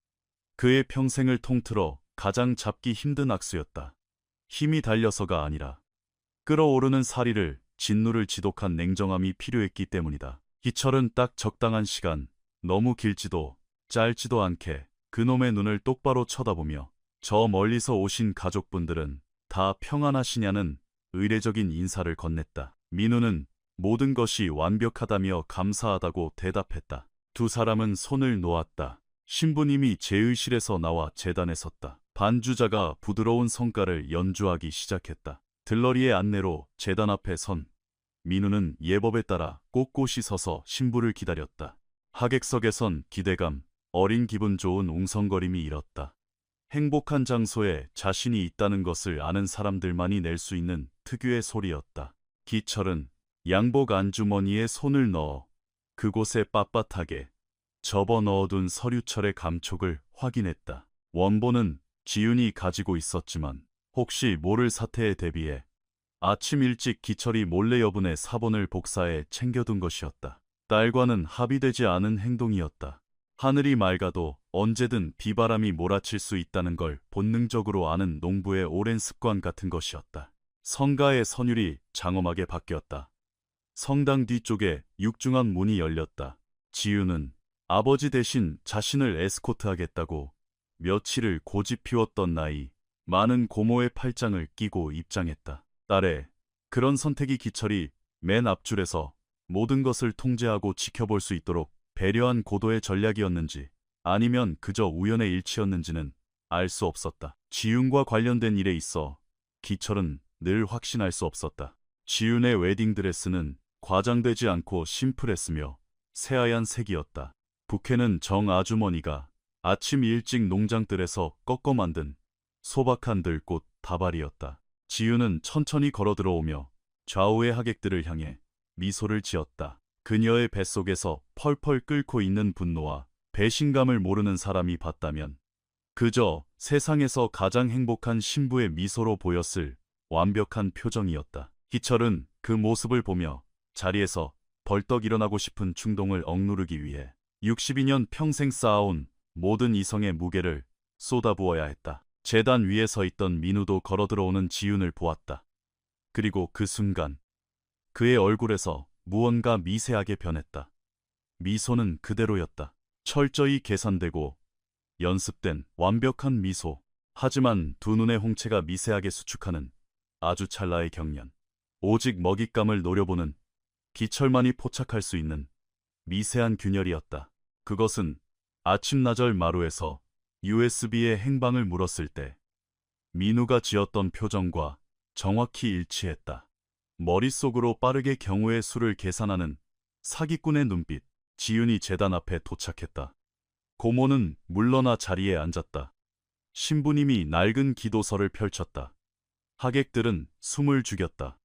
그의 평생을 통틀어 가장 잡기 힘든 악수였다. 힘이 달려서가 아니라 끓어오르는 사리를 진누를 지독한 냉정함이 필요했기 때문이다. 기철은 딱 적당한 시간, 너무 길지도 짧지도 않게 그놈의 눈을 똑바로 쳐다보며 저 멀리서 오신 가족분들은 다 평안하시냐는 의례적인 인사를 건넸다. 민우는 모든 것이 완벽하다며 감사하다고 대답했다. 두 사람은 손을 놓았다. 신부님이 제의실에서 나와 제단에 섰다. 반주자가 부드러운 성가를 연주하기 시작했다. 들러리의 안내로 제단 앞에 선 민우는 예법에 따라 꼿꼿이 서서 신부를 기다렸다. 하객석에선 기대감, 어린 기분 좋은 웅성거림이 일었다. 행복한 장소에 자신이 있다는 것을 아는 사람들만이 낼 수 있는 특유의 소리였다. 기철은 양복 안주머니에 손을 넣어 그곳에 빳빳하게 접어 넣어둔 서류철의 감촉을 확인했다. 원본은 지윤이 가지고 있었지만 혹시 모를 사태에 대비해 아침 일찍 기철이 몰래 여분의 사본을 복사해 챙겨둔 것이었다. 딸과는 합의되지 않은 행동이었다. 하늘이 맑아도 언제든 비바람이 몰아칠 수 있다는 걸 본능적으로 아는 농부의 오랜 습관 같은 것이었다. 성가의 선율이 장엄하게 바뀌었다. 성당 뒤쪽에 육중한 문이 열렸다. 지윤은 아버지 대신 자신을 에스코트하겠다고 며칠을 고집 피웠던 나이, 많은 고모의 팔짱을 끼고 입장했다. 딸의 그런 선택이 기철이 맨 앞줄에서 모든 것을 통제하고 지켜볼 수 있도록 배려한 고도의 전략이었는지 아니면 그저 우연의 일치였는지는 알 수 없었다. 지윤과 관련된 일에 있어 기철은 늘 확신할 수 없었다. 지윤의 웨딩드레스는 과장되지 않고 심플했으며 새하얀 색이었다. 부케는 정 아주머니가 아침 일찍 농장들에서 꺾어 만든 소박한 들꽃 다발이었다. 지윤은 천천히 걸어 들어오며 좌우의 하객들을 향해 미소를 지었다. 그녀의 뱃속에서 펄펄 끓고 있는 분노와 배신감을 모르는 사람이 봤다면 그저 세상에서 가장 행복한 신부의 미소로 보였을 완벽한 표정이었다. 기철은 그 모습을 보며 자리에서 벌떡 일어나고 싶은 충동을 억누르기 위해 62년 평생 쌓아온 모든 이성의 무게를 쏟아부어야 했다. 제단 위에 서 있던 민우도 걸어 들어오는 지윤을 보았다. 그리고 그 순간 그의 얼굴에서 무언가 미세하게 변했다. 미소는 그대로였다. 철저히 계산되고 연습된 완벽한 미소. 하지만 두 눈의 홍채가 미세하게 수축하는 아주 찰나의 경련. 오직 먹잇감을 노려보는 기철만이 포착할 수 있는 미세한 균열이었다. 그것은 아침나절 마루에서 USB의 행방을 물었을 때 민우가 지었던 표정과 정확히 일치했다. 머릿속으로 빠르게 경우의 수를 계산하는 사기꾼의 눈빛. 지윤이 제단 앞에 도착했다. 고모는 물러나 자리에 앉았다. 신부님이 낡은 기도서를 펼쳤다. 하객들은 숨을 죽였다.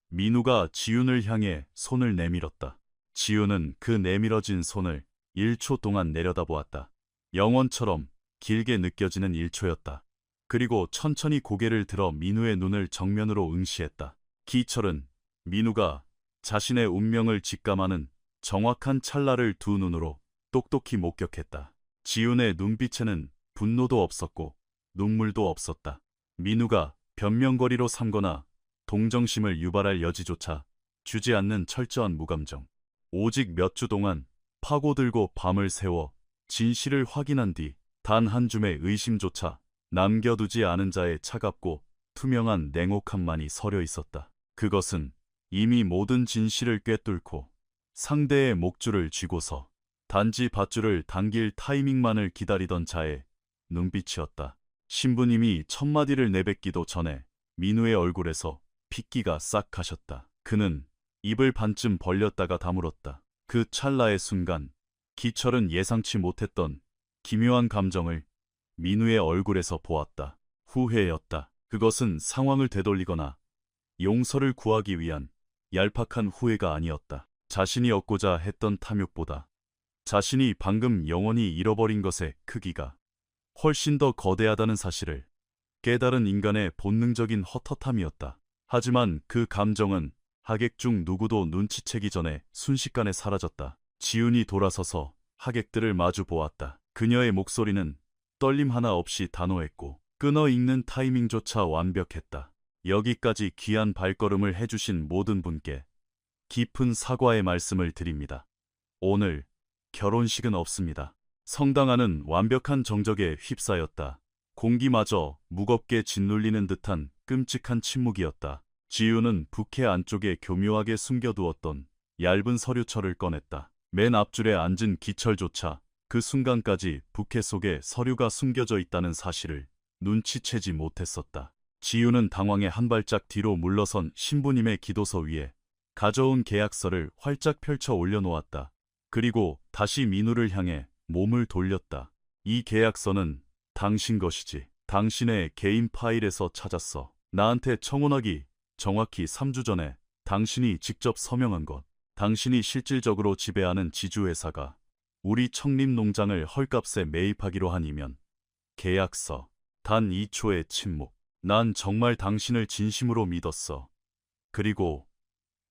민우가 지윤을 향해 손을 내밀었다. 지윤은 그 내밀어진 손을 1초 동안 내려다보았다. 영원처럼 길게 느껴지는 1초였다. 그리고 천천히 고개를 들어 민우의 눈을 정면으로 응시했다. 기철은 민우가 자신의 운명을 직감하는 정확한 찰나를 두 눈으로 똑똑히 목격했다. 지윤의 눈빛에는 분노도 없었고 눈물도 없었다. 민우가 변명거리로 삼거나 동정심을 유발할 여지조차 주지 않는 철저한 무감정. 오직 몇 주 동안 파고들고 밤을 새워 진실을 확인한 뒤 단 한 줌의 의심조차 남겨두지 않은 자의 차갑고 투명한 냉혹함만이 서려 있었다. 그것은 이미 모든 진실을 꿰뚫고 상대의 목줄을 쥐고서 단지 밧줄을 당길 타이밍만을 기다리던 자의 눈빛이었다. 신부님이 첫마디를 내뱉기도 전에 민우의 얼굴에서 핏기가 싹 가셨다. 그는 입을 반쯤 벌렸다가 다물었다. 그 찰나의 순간 기철은 예상치 못했던 기묘한 감정을 민우의 얼굴에서 보았다. 후회였다. 그것은 상황을 되돌리거나 용서를 구하기 위한 얄팍한 후회가 아니었다. 자신이 얻고자 했던 탐욕보다 자신이 방금 영원히 잃어버린 것의 크기가 훨씬 더 거대하다는 사실을 깨달은 인간의 본능적인 헛헛함이었다. 하지만 그 감정은 하객 중 누구도 눈치채기 전에 순식간에 사라졌다. 지윤이 돌아서서 하객들을 마주 보았다. 그녀의 목소리는 떨림 하나 없이 단호했고 끊어 읽는 타이밍조차 완벽했다. 여기까지 귀한 발걸음을 해주신 모든 분께 깊은 사과의 말씀을 드립니다. 오늘 결혼식은 없습니다. 성당 안은 완벽한 정적에 휩싸였다. 공기마저 무겁게 짓눌리는 듯한 끔찍한 침묵이었다. 지윤은 부케 안쪽에 교묘하게 숨겨두었던 얇은 서류철을 꺼냈다. 맨 앞줄에 앉은 기철조차 그 순간까지 부케 속에 서류가 숨겨져 있다는 사실을 눈치채지 못했었다. 지윤은 당황해 한 발짝 뒤로 물러선 신부님의 기도서 위에 가져온 계약서를 활짝 펼쳐 올려놓았다. 그리고 다시 민우를 향해 몸을 돌렸다. 이 계약서는 당신 것이지. 당신의 개인 파일에서 찾았어. 나한테 청혼하기 정확히 3주 전에 당신이 직접 서명한 것. 당신이 실질적으로 지배하는 지주회사가 우리 청림농장을 헐값에 매입하기로 한 이면 계약서. 단 2초의 침묵. 난 정말 당신을 진심으로 믿었어. 그리고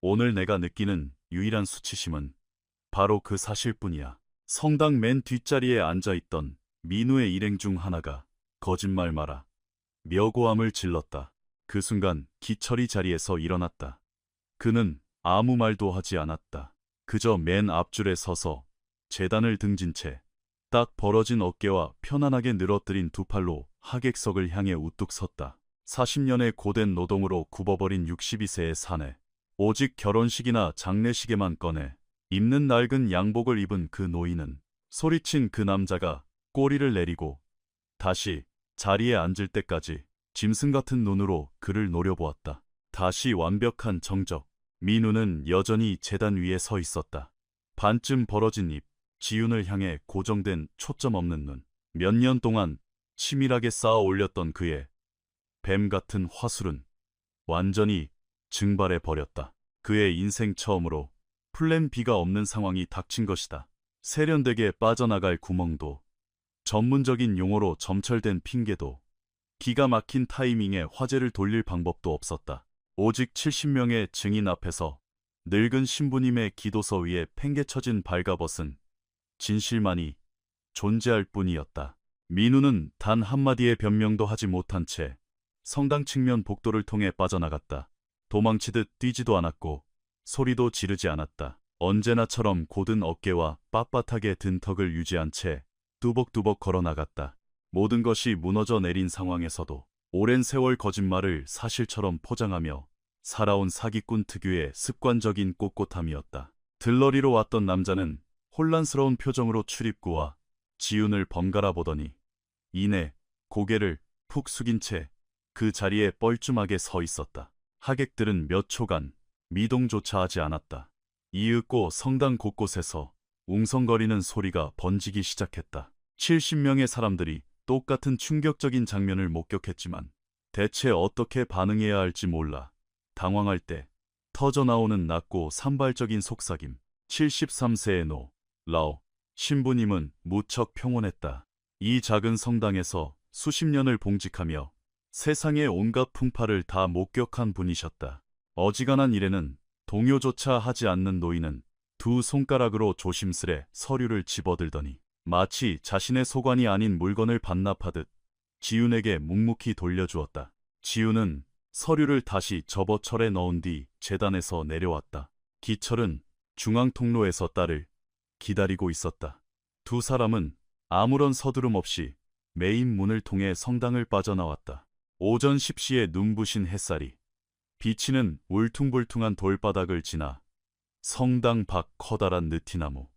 오늘 내가 느끼는 유일한 수치심은 바로 그 사실뿐이야. 성당 맨 뒷자리에 앉아있던 민우의 일행 중 하나가 거짓말 마라 묘고함을 질렀다. 그 순간 기철이 자리에서 일어났다. 그는 아무 말도 하지 않았다. 그저 맨 앞줄에 서서 제단을 등진 채 딱 벌어진 어깨와 편안하게 늘어뜨린 두 팔로 하객석을 향해 우뚝 섰다. 40년의 고된 노동으로 굽어버린 62세의 사내. 오직 결혼식이나 장례식에만 꺼내 입는 낡은 양복을 입은 그 노인은 소리친 그 남자가 꼬리를 내리고 다시 자리에 앉을 때까지 짐승 같은 눈으로 그를 노려보았다. 다시 완벽한 정적. 민우는 여전히 제단 위에 서 있었다. 반쯤 벌어진 입, 지윤을 향해 고정된 초점 없는 눈. 몇 년 동안 치밀하게 쌓아 올렸던 그의 뱀 같은 화술은 완전히 증발해 버렸다. 그의 인생 처음으로 플랜 B가 없는 상황이 닥친 것이다. 세련되게 빠져나갈 구멍도, 전문적인 용어로 점철된 핑계도, 기가 막힌 타이밍에 화제를 돌릴 방법도 없었다. 오직 70명의 증인 앞에서 늙은 신부님의 기도서 위에 팽개쳐진 발가벗은 진실만이 존재할 뿐이었다. 민우는 단 한마디의 변명도 하지 못한 채 성당 측면 복도를 통해 빠져나갔다. 도망치듯 뛰지도 않았고 소리도 지르지 않았다. 언제나처럼 곧은 어깨와 빳빳하게 든 턱을 유지한 채 뚜벅뚜벅 걸어나갔다. 모든 것이 무너져 내린 상황에서도 오랜 세월 거짓말을 사실처럼 포장하며 살아온 사기꾼 특유의 습관적인 꼿꼿함이었다. 들러리로 왔던 남자는 혼란스러운 표정으로 출입구와 지훈을 번갈아 보더니 이내 고개를 푹 숙인 채 그 자리에 뻘쭘하게 서 있었다. 하객들은 몇 초간 미동조차 하지 않았다. 이윽고 성당 곳곳에서 웅성거리는 소리가 번지기 시작했다. 70명의 사람들이 똑같은 충격적인 장면을 목격했지만 대체 어떻게 반응해야 할지 몰라 당황할 때 터져나오는 낮고 산발적인 속삭임. 73세의 노 라오 신부님은 무척 평온했다. 이 작은 성당에서 수십 년을 봉직하며 세상의 온갖 풍파를 다 목격한 분이셨다. 어지간한 일에는 동요조차 하지 않는 노인은 두 손가락으로 조심스레 서류를 집어들더니 마치 자신의 소관이 아닌 물건을 반납하듯 지훈에게 묵묵히 돌려주었다. 지훈은 서류를 다시 접어철에 넣은 뒤 제단에서 내려왔다. 기철은 중앙 통로에서 딸을 기다리고 있었다. 두 사람은 아무런 서두름 없이 메인 문을 통해 성당을 빠져나왔다. 오전 10시에 눈부신 햇살이 비치는 울퉁불퉁한 돌바닥을 지나 성당 밖 커다란 느티나무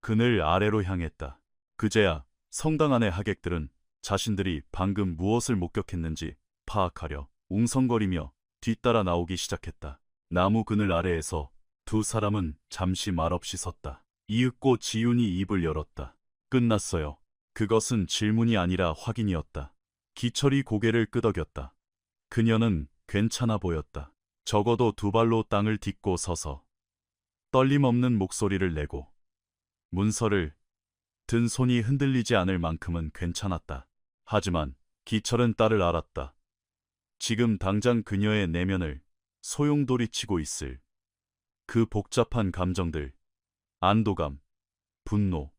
그늘 아래로 향했다. 그제야 성당 안의 하객들은 자신들이 방금 무엇을 목격했는지 파악하려 웅성거리며 뒤따라 나오기 시작했다. 나무 그늘 아래에서 두 사람은 잠시 말없이 섰다. 이윽고 지훈이 입을 열었다. 끝났어요. 그것은 질문이 아니라 확인이었다. 기철이 고개를 끄덕였다. 그녀는 괜찮아 보였다. 적어도 두 발로 땅을 딛고 서서 떨림 없는 목소리를 내고 문서를 든 손이 흔들리지 않을 만큼은 괜찮았다. 하지만 기철은 딸을 알았다. 지금 당장 그녀의 내면을 소용돌이치고 있을 그 복잡한 감정들, 안도감, 분노,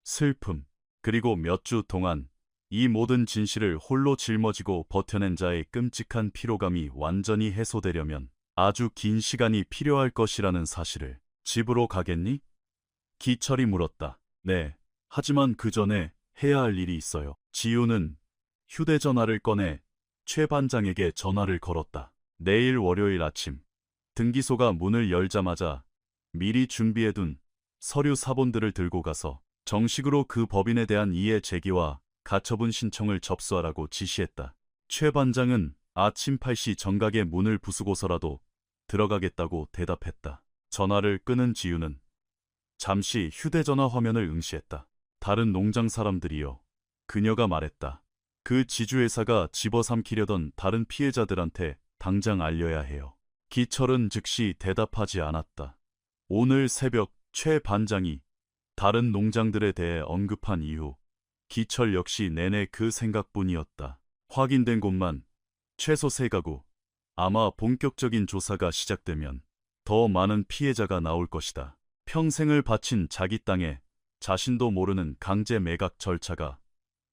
슬픔, 그리고 몇 주 동안 이 모든 진실을 홀로 짊어지고 버텨낸 자의 끔찍한 피로감이 완전히 해소되려면 아주 긴 시간이 필요할 것이라는 사실을. 집으로 가겠니? 기철이 물었다. 네. 하지만 그 전에 해야 할 일이 있어요. 지우는 휴대전화를 꺼내 최 반장에게 전화를 걸었다. 내일 월요일 아침 등기소가 문을 열자마자 미리 준비해둔 서류 사본들을 들고 가서 정식으로 그 법인에 대한 이해 제기와 가처분 신청을 접수하라고 지시했다. 최 반장은 아침 8시 정각에 문을 부수고서라도 들어가겠다고 대답했다. 전화를 끊은 지우는 잠시 휴대전화 화면을 응시했다. 다른 농장 사람들이요. 그녀가 말했다. 그 지주회사가 집어삼키려던 다른 피해자들한테 당장 알려야 해요. 기철은 즉시 대답하지 않았다. 오늘 새벽 최 반장이 다른 농장들에 대해 언급한 이후 기철 역시 내내 그 생각뿐이었다. 확인된 곳만 최소 3가구. 아마 본격적인 조사가 시작되면 더 많은 피해자가 나올 것이다. 평생을 바친 자기 땅에 자신도 모르는 강제 매각 절차가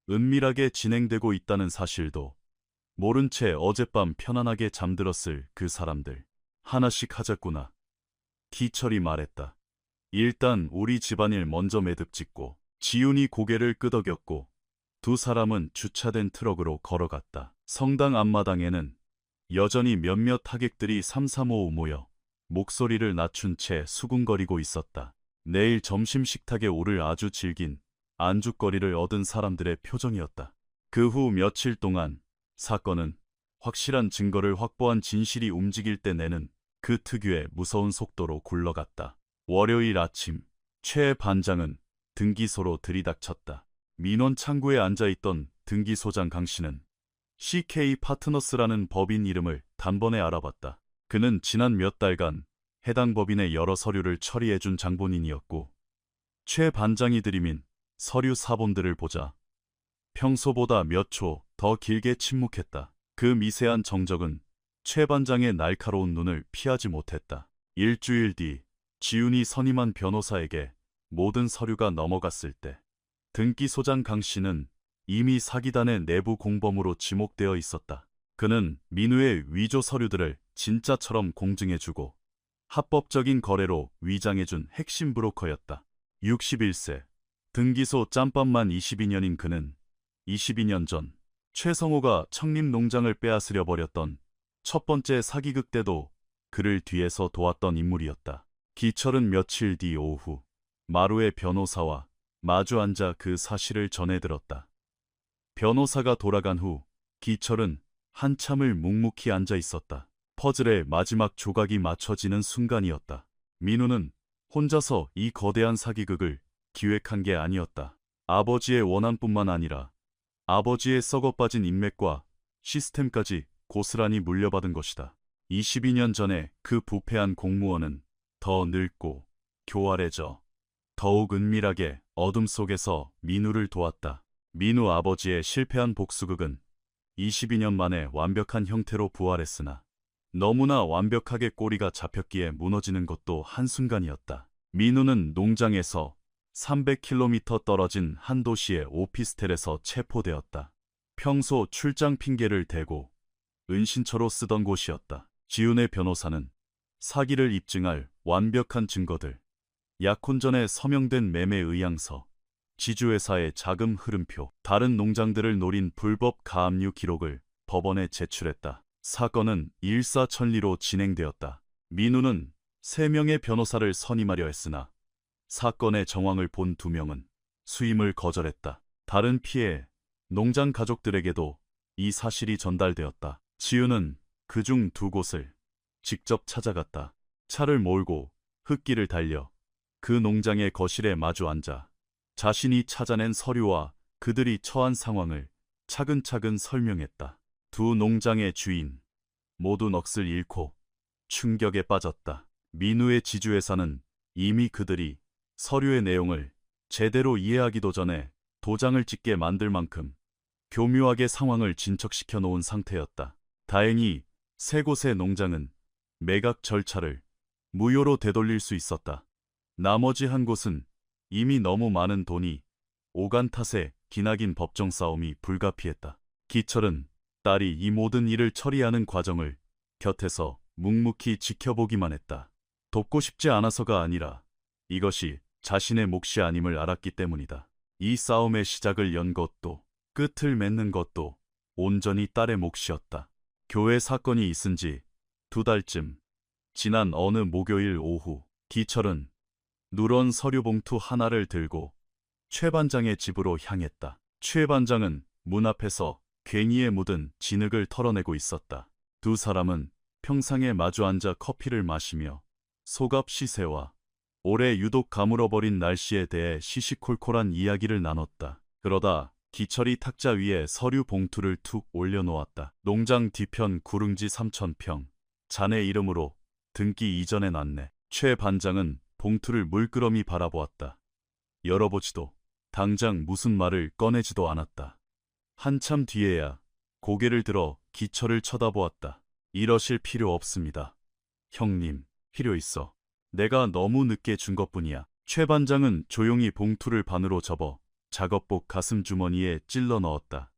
은밀하게 진행되고 있다는 사실도 모른 채 어젯밤 편안하게 잠들었을 그 사람들. 하나씩 하자꾸나. 기철이 말했다. 일단 우리 집안일 먼저 매듭 짓고. 지훈이 고개를 끄덕였고 두 사람은 주차된 트럭으로 걸어갔다. 성당 앞마당에는 여전히 몇몇 하객들이 삼삼오오 모여 목소리를 낮춘 채 수군거리고 있었다. 내일 점심 식탁에 오를 아주 질긴 안주거리를 얻은 사람들의 표정이었다. 그 후 며칠 동안 사건은 확실한 증거를 확보한 진실이 움직일 때 내는 그 특유의 무서운 속도로 굴러갔다. 월요일 아침 최 반장은 등기소로 들이닥쳤다. 민원 창구에 앉아있던 등기소장 강 씨는 CK 파트너스라는 법인 이름을 단번에 알아봤다. 그는 지난 몇 달간 해당 법인의 여러 서류를 처리해준 장본인이었고 최 반장이 들이민 서류 사본들을 보자 평소보다 몇 초 더 길게 침묵했다. 그 미세한 정적은 최 반장의 날카로운 눈을 피하지 못했다. 일주일 뒤 지훈이 선임한 변호사에게 모든 서류가 넘어갔을 때 등기소장 강 씨는 이미 사기단의 내부 공범으로 지목되어 있었다. 그는 민우의 위조 서류들을 진짜처럼 공증해주고 합법적인 거래로 위장해준 핵심 브로커였다. 61세, 등기소 짬밥만 22년인 그는 22년 전 최성호가 청림 농장을 빼앗으려 버렸던 첫 번째 사기극 때도 그를 뒤에서 도왔던 인물이었다. 기철은 며칠 뒤 오후 마루의 변호사와 마주 앉아 그 사실을 전해들었다. 변호사가 돌아간 후 기철은 한참을 묵묵히 앉아 있었다. 퍼즐의 마지막 조각이 맞춰지는 순간이었다. 민우는 혼자서 이 거대한 사기극을 기획한 게 아니었다. 아버지의 원한뿐만 아니라 아버지의 썩어빠진 인맥과 시스템까지 고스란히 물려받은 것이다. 22년 전에 그 부패한 공무원은 더 늙고 교활해져 더욱 은밀하게 어둠 속에서 민우를 도왔다. 민우 아버지의 실패한 복수극은 22년 만에 완벽한 형태로 부활했으나 너무나 완벽하게 꼬리가 잡혔기에 무너지는 것도 한순간이었다. 민우는 농장에서 300km 떨어진 한 도시의 오피스텔에서 체포되었다. 평소 출장 핑계를 대고 은신처로 쓰던 곳이었다. 지훈의 변호사는 사기를 입증할 완벽한 증거들, 약혼전에 서명된 매매 의향서, 지주회사의 자금 흐름표, 다른 농장들을 노린 불법 가압류 기록을 법원에 제출했다. 사건은 일사천리로 진행되었다. 민우는 3명의 변호사를 선임하려 했으나 사건의 정황을 본 2명은 수임을 거절했다. 다른 피해 농장 가족들에게도 이 사실이 전달되었다. 지우는 그중 2곳을 직접 찾아갔다. 차를 몰고 흙길을 달려 그 농장의 거실에 마주 앉아 자신이 찾아낸 서류와 그들이 처한 상황을 차근차근 설명했다. 2 농장의 주인 모두 넋을 잃고 충격에 빠졌다. 민우의 지주회사는 이미 그들이 서류의 내용을 제대로 이해하기도 전에 도장을 찍게 만들 만큼 교묘하게 상황을 진척시켜 놓은 상태였다. 다행히 3곳의 농장은 매각 절차를 무효로 되돌릴 수 있었다. 나머지 한 곳은 이미 너무 많은 돈이 오간 탓에 기나긴 법정 싸움이 불가피했다. 기철은 딸이 이 모든 일을 처리하는 과정을 곁에서 묵묵히 지켜보기만 했다. 돕고 싶지 않아서가 아니라 이것이 자신의 몫이 아님을 알았기 때문이다. 이 싸움의 시작을 연 것도 끝을 맺는 것도 온전히 딸의 몫이었다. 교회 사건이 있은 지 2달쯤 지난 어느 목요일 오후 기철은 누런 서류 봉투 하나를 들고 최 반장의 집으로 향했다. 최 반장은 문 앞에서 괭이에 묻은 진흙을 털어내고 있었다. 2 사람은 평상에 마주 앉아 커피를 마시며 소갑 시세와 올해 유독 가물어버린 날씨에 대해 시시콜콜한 이야기를 나눴다. 그러다 기철이 탁자 위에 서류 봉투를 툭 올려놓았다. 농장 뒤편 구릉지 3000평. 자네 이름으로 등기 이전해 놨네. 최 반장은 봉투를 물끄러미 바라보았다. 열어보지도 당장 무슨 말을 꺼내지도 않았다. 한참 뒤에야 고개를 들어 기철을 쳐다보았다. 이러실 필요 없습니다. 형님, 필요 있어. 내가 너무 늦게 준 것뿐이야. 최 반장은 조용히 봉투를 반으로 접어 작업복 가슴 주머니에 찔러 넣었다.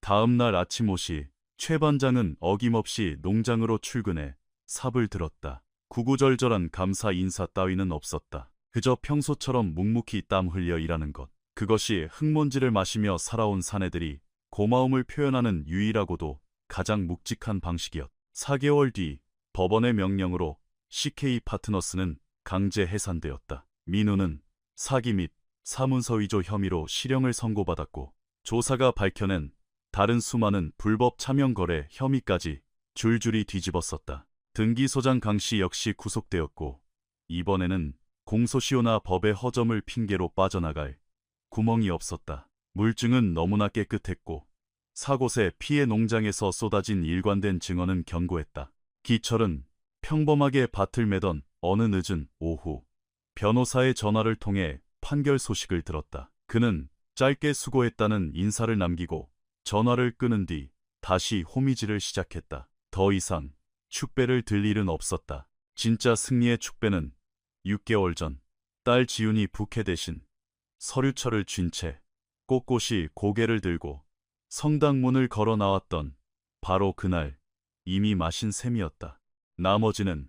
다음 날 아침 옷이 최 반장은 어김없이 농장으로 출근해 삽을 들었다. 구구절절한 감사 인사 따위는 없었다. 그저 평소처럼 묵묵히 땀 흘려 일하는 것. 그것이 흙먼지를 마시며 살아온 사내들이 고마움을 표현하는 유일하고도 가장 묵직한 방식이었다. 4개월 뒤 법원의 명령으로 CK 파트너스는 강제 해산되었다. 민우는 사기 및 사문서 위조 혐의로 실형을 선고받았고 조사가 밝혀낸 다른 수많은 불법 차명 거래 혐의까지 줄줄이 뒤집었었다. 등기소장 강씨 역시 구속되었고 이번에는 공소시효나 법의 허점을 핑계로 빠져나갈 구멍이 없었다. 물증은 너무나 깨끗했고 4곳의 피해 농장에서 쏟아진 일관된 증언은 견고했다. 기철은 평범하게 밭을 매던 어느 늦은 오후 변호사의 전화를 통해 판결 소식을 들었다. 그는 짧게 수고했다는 인사를 남기고 전화를 끊은 뒤 다시 호미질을 시작했다. 더 이상 축배를 들 일은 없었다. 진짜 승리의 축배는 6개월 전 딸 지훈이 부캐 대신 서류철을 쥔 채 꼿꼿이 고개를 들고 성당 문을 걸어 나왔던 바로 그날 이미 마신 셈이었다. 나머지는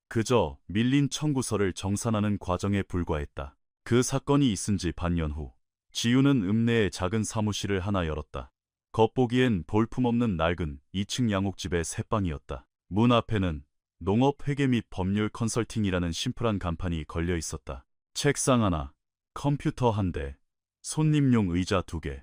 그저 밀린 청구서를 정산하는 과정에 불과했다. 그 사건이 있은 지 반년 후 지우는 읍내에 작은 사무실을 하나 열었다. 겉보기엔 볼품없는 낡은 2층 양옥집의 새방이었다. 문 앞에는 농업 회계 및 법률 컨설팅이라는 심플한 간판이 걸려 있었다. 책상 하나, 컴퓨터 한 대, 손님용 의자 2개,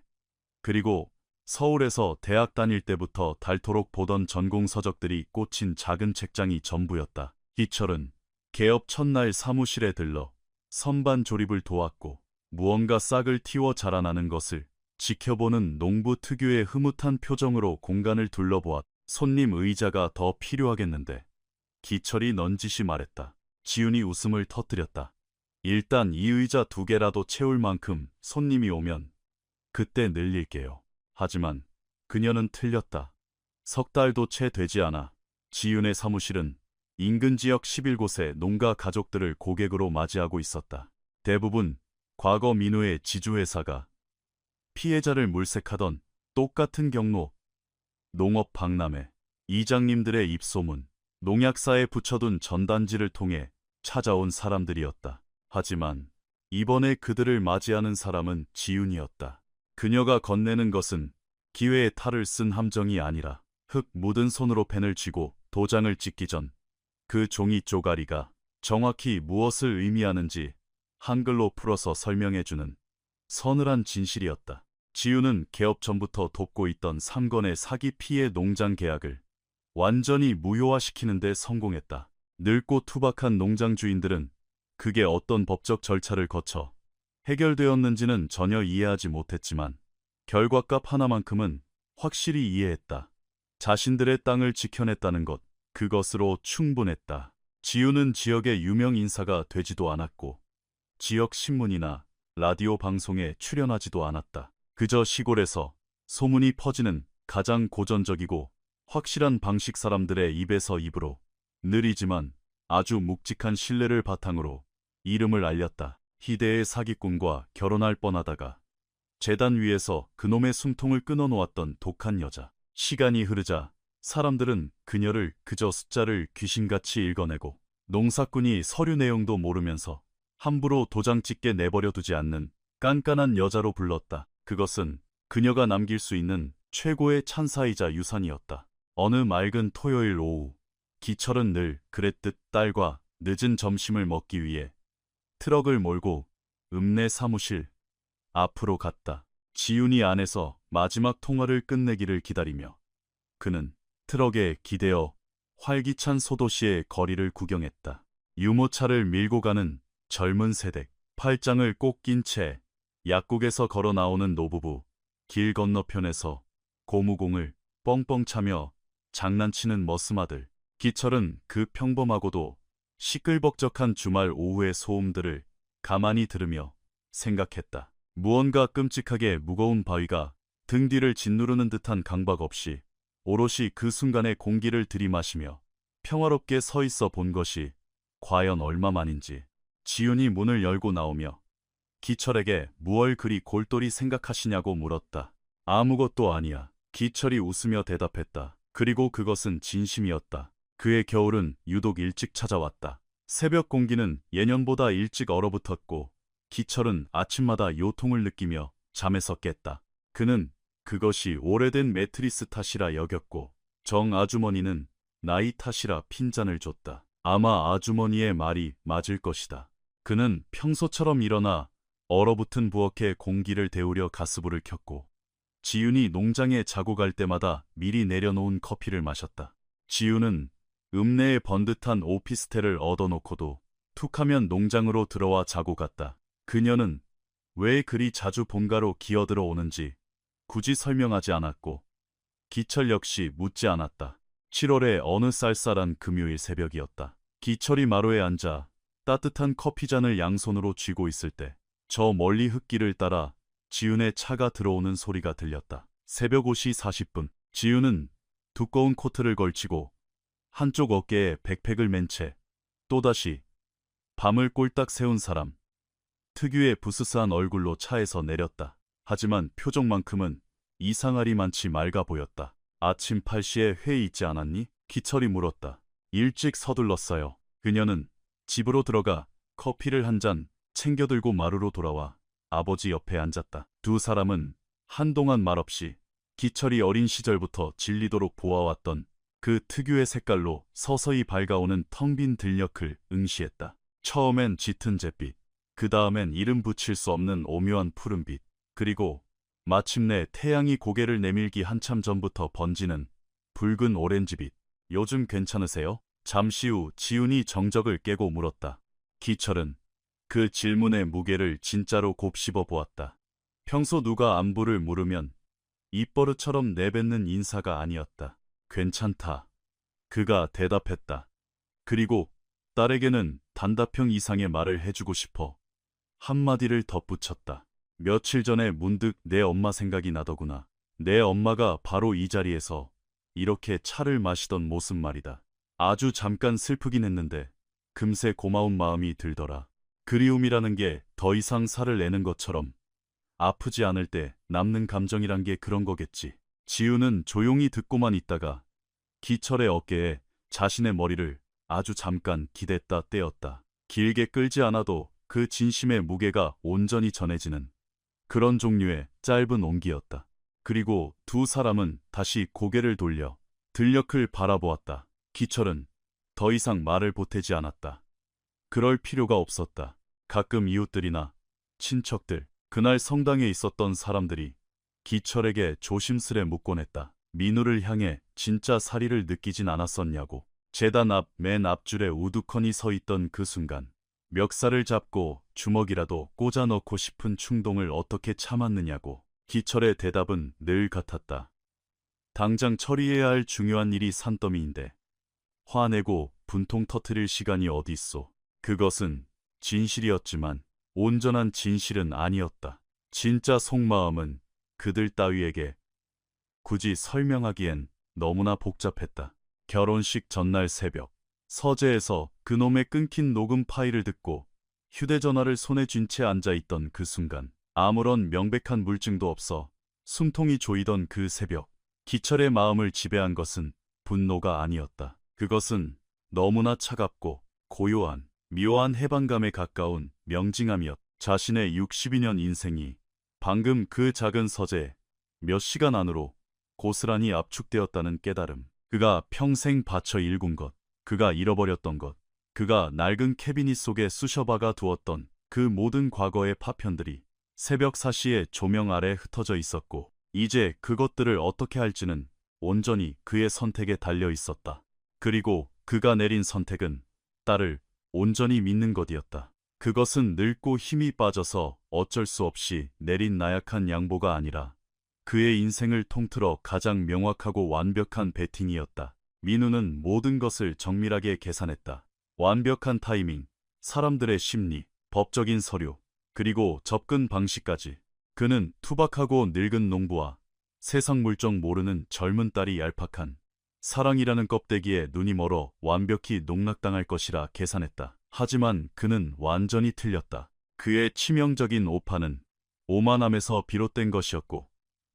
그리고 서울에서 대학 다닐 때부터 닳도록 보던 전공 서적들이 꽂힌 작은 책장이 전부였다. 기철은 개업 첫날 사무실에 들러 선반 조립을 도왔고 무언가 싹을 틔워 자라나는 것을 지켜보는 농부 특유의 흐뭇한 표정으로 공간을 둘러보았다. 손님 의자가 더 필요하겠는데. 기철이 넌지시 말했다. 지훈이 웃음을 터뜨렸다. 일단 이 의자 2개라도 채울 만큼 손님이 오면 그때 늘릴게요. 하지만 그녀는 틀렸다. 석 달도 채 되지 않아 지훈의 사무실은 인근 지역 11곳의 농가 가족들을 고객으로 맞이하고 있었다. 대부분 과거 민우의 지주회사가 피해자를 물색하던 똑같은 경로, 농업 박람회, 이장님들의 입소문, 농약사에 붙여둔 전단지를 통해 찾아온 사람들이었다. 하지만 이번에 그들을 맞이하는 사람은 지훈이었다. 그녀가 건네는 것은 기회의 탈을 쓴 함정이 아니라 흙 묻은 손으로 펜을 쥐고 도장을 찍기 전 그 종이 쪼가리가 정확히 무엇을 의미하는지 한글로 풀어서 설명해주는 서늘한 진실이었다. 지훈은 개업 전부터 돕고 있던 3건의 사기 피해 농장 계약을 완전히 무효화시키는 데 성공했다. 늙고 투박한 농장 주인들은 그게 어떤 법적 절차를 거쳐 해결되었는지는 전혀 이해하지 못했지만 결과값 하나만큼은 확실히 이해했다. 자신들의 땅을 지켜냈다는 것, 그것으로 충분했다. 지훈은 지역의 유명 인사가 되지도 않았고 지역 신문이나 라디오 방송에 출연하지도 않았다. 그저 시골에서 소문이 퍼지는 가장 고전적이고 확실한 방식 사람들의 입에서 입으로 느리지만 아주 묵직한 신뢰를 바탕으로 이름을 알렸다. 희대의 사기꾼과 결혼할 뻔하다가 재단 위에서 그놈의 숨통을 끊어놓았던 독한 여자. 시간이 흐르자 사람들은 그녀를 그저 숫자를 귀신같이 읽어내고 농사꾼이 서류 내용도 모르면서 함부로 도장 찍게 내버려 두지 않는 깐깐한 여자로 불렀다. 그것은 그녀가 남길 수 있는 최고의 찬사이자 유산이었다. 어느 맑은 토요일 오후 기철은 늘 그랬듯 딸과 늦은 점심을 먹기 위해 트럭을 몰고 읍내 사무실 앞으로 갔다. 지훈이 안에서 마지막 통화를 끝내기를 기다리며 그는 트럭에 기대어 활기찬 소도시의 거리를 구경했다. 유모차를 밀고 가는 젊은 세댁, 팔짱을 꼭 낀 채 약국에서 걸어 나오는 노부부, 길 건너편에서 고무공을 뻥뻥 차며 장난치는 머스마들. 기철은 그 평범하고도 시끌벅적한 주말 오후의 소음들을 가만히 들으며 생각했다. 무언가 끔찍하게 무거운 바위가 등 뒤를 짓누르는 듯한 강박 없이 오롯이 그 순간의 공기를 들이마시며 평화롭게 서 있어 본 것이 과연 얼마만인지. 지훈이 문을 열고 나오며 기철에게 무얼 그리 골똘히 생각하시냐고 물었다. 아무것도 아니야. 기철이 웃으며 대답했다. 그리고 그것은 진심이었다. 그의 겨울은 유독 일찍 찾아왔다. 새벽 공기는 예년보다 일찍 얼어붙었고 기철은 아침마다 요통을 느끼며 잠에서 깼다. 그는 그것이 오래된 매트리스 탓이라 여겼고 정 아주머니는 나이 탓이라 핀잔을 줬다. 아마 아주머니의 말이 맞을 것이다. 그는 평소처럼 일어나 얼어붙은 부엌에 공기를 데우려 가스불을 켰고 지훈이 농장에 자고 갈 때마다 미리 내려놓은 커피를 마셨다. 지훈은 읍내의 번듯한 오피스텔을 얻어놓고도 툭하면 농장으로 들어와 자고 갔다. 그녀는 왜 그리 자주 본가로 기어들어 오는지 굳이 설명하지 않았고 기철 역시 묻지 않았다. 7월의 어느 쌀쌀한 금요일 새벽이었다. 기철이 마루에 앉아 따뜻한 커피잔을 양손으로 쥐고 있을 때 저 멀리 흙길을 따라 지훈의 차가 들어오는 소리가 들렸다. 새벽 5시 40분. 지훈은 두꺼운 코트를 걸치고 한쪽 어깨에 백팩을 맨 채 또다시 밤을 꼴딱 새운 사람 특유의 부스스한 얼굴로 차에서 내렸다. 하지만 표정만큼은 이상하리만치 맑아 보였다. 아침 8시에 회의 있지 않았니? 기철이 물었다. 일찍 서둘렀어요. 그녀는 집으로 들어가 커피를 한 잔 챙겨 들고 마루로 돌아와 아버지 옆에 앉았다. 두 사람은 한동안 말없이 기철이 어린 시절부터 질리도록 보아왔던 그 특유의 색깔로 서서히 밝아오는 텅 빈 들녘을 응시했다. 처음엔 짙은 잿빛, 그 다음엔 이름 붙일 수 없는 오묘한 푸른빛, 그리고 마침내 태양이 고개를 내밀기 한참 전부터 번지는 붉은 오렌지빛. 요즘 괜찮으세요? 잠시 후 지훈이 정적을 깨고 물었다. 기철은 그 질문의 무게를 진짜로 곱씹어 보았다. 평소 누가 안부를 물으면 입버릇처럼 내뱉는 인사가 아니었다. 괜찮다. 그가 대답했다. 그리고 딸에게는 단답형 이상의 말을 해주고 싶어 한마디를 덧붙였다. 며칠 전에 문득 내 엄마 생각이 나더구나. 내 엄마가 바로 이 자리에서 이렇게 차를 마시던 모습 말이다. 아주 잠깐 슬프긴 했는데 금세 고마운 마음이 들더라. 그리움이라는 게 더 이상 살을 내는 것처럼 아프지 않을 때 남는 감정이란 게 그런 거겠지. 지우는 조용히 듣고만 있다가 기철의 어깨에 자신의 머리를 아주 잠깐 기댔다 떼었다. 길게 끌지 않아도 그 진심의 무게가 온전히 전해지는 그런 종류의 짧은 온기였다. 그리고 두 사람은 다시 고개를 돌려 들녘을 바라보았다. 기철은 더 이상 말을 보태지 않았다. 그럴 필요가 없었다. 가끔 이웃들이나 친척들, 그날 성당에 있었던 사람들이 기철에게 조심스레 묻곤 했다. 민우를 향해 진짜 사리를 느끼진 않았었냐고. 제단 앞 맨 앞줄에 우두커니 서 있던 그 순간 멱살을 잡고 주먹이라도 꽂아 넣고 싶은 충동을 어떻게 참았느냐고. 기철의 대답은 늘 같았다. 당장 처리해야 할 중요한 일이 산더미인데 화내고 분통 터뜨릴 시간이 어딨소. 그것은 진실이었지만 온전한 진실은 아니었다. 진짜 속마음은 그들 따위에게 굳이 설명하기엔 너무나 복잡했다. 결혼식 전날 새벽, 서재에서 그놈의 끊긴 녹음 파일을 듣고 휴대전화를 손에 쥔 채 앉아있던 그 순간, 아무런 명백한 물증도 없어 숨통이 조이던 그 새벽, 기철의 마음을 지배한 것은 분노가 아니었다. 그것은 너무나 차갑고 고요한 묘한 해방감에 가까운 명징함이었다. 자신의 62년 인생이 방금 그 작은 서재 몇 시간 안으로 고스란히 압축되었다는 깨달음. 그가 평생 바쳐 일군 것, 그가 잃어버렸던 것, 그가 낡은 캐비닛 속에 쑤셔박아 두었던 그 모든 과거의 파편들이 새벽 4시의 조명 아래 흩어져 있었고, 이제 그것들을 어떻게 할지는 온전히 그의 선택에 달려 있었다. 그리고 그가 내린 선택은 딸을 온전히 믿는 것이었다. 그것은 늙고 힘이 빠져서 어쩔 수 없이 내린 나약한 양보가 아니라 그의 인생을 통틀어 가장 명확하고 완벽한 배팅이었다. 민우는 모든 것을 정밀하게 계산했다. 완벽한 타이밍, 사람들의 심리, 법적인 서류, 그리고 접근 방식까지. 그는 투박하고 늙은 농부와 세상 물정 모르는 젊은 딸이 얄팍한 사랑이라는 껍데기에 눈이 멀어 완벽히 농락당할 것이라 계산했다. 하지만 그는 완전히 틀렸다. 그의 치명적인 오판은 오만함에서 비롯된 것이었고,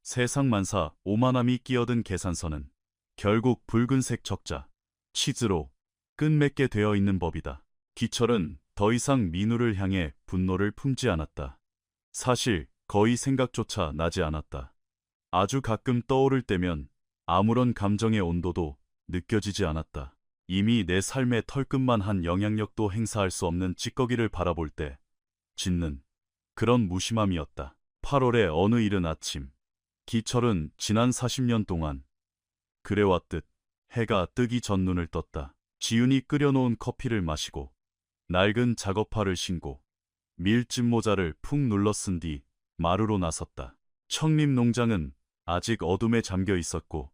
세상 만사 오만함이 끼어든 계산서는 결국 붉은색 적자, 치즈로 끝맺게 되어 있는 법이다. 기철은 더 이상 민우를 향해 분노를 품지 않았다. 사실 거의 생각조차 나지 않았다. 아주 가끔 떠오를 때면 아무런 감정의 온도도 느껴지지 않았다. 이미 내 삶의 털끝만 한 영향력도 행사할 수 없는 찌꺼기를 바라볼 때 짓는 그런 무심함이었다. 8월의 어느 이른 아침, 기철은 지난 40년 동안 그래왔듯 해가 뜨기 전 눈을 떴다. 지훈이 끓여놓은 커피를 마시고 낡은 작업화를 신고 밀짚 모자를 푹 눌러 쓴 뒤 마루로 나섰다. 청림 농장은 아직 어둠에 잠겨 있었고,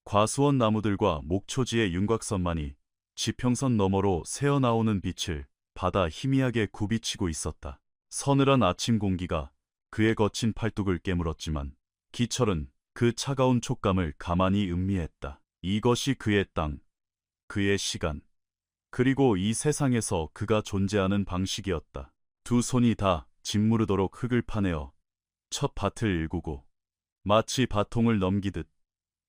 과수원 나무들과 목초지의 윤곽선만이 지평선 너머로 새어나오는 빛을 받아 희미하게 굽이치고 있었다. 서늘한 아침 공기가 그의 거친 팔뚝을 깨물었지만 기철은 그 차가운 촉감을 가만히 음미했다. 이것이 그의 땅, 그의 시간, 그리고 이 세상에서 그가 존재하는 방식이었다. 두 손이 다 짓무르도록 흙을 파내어 첫 밭을 일구고 마치 바통을 넘기듯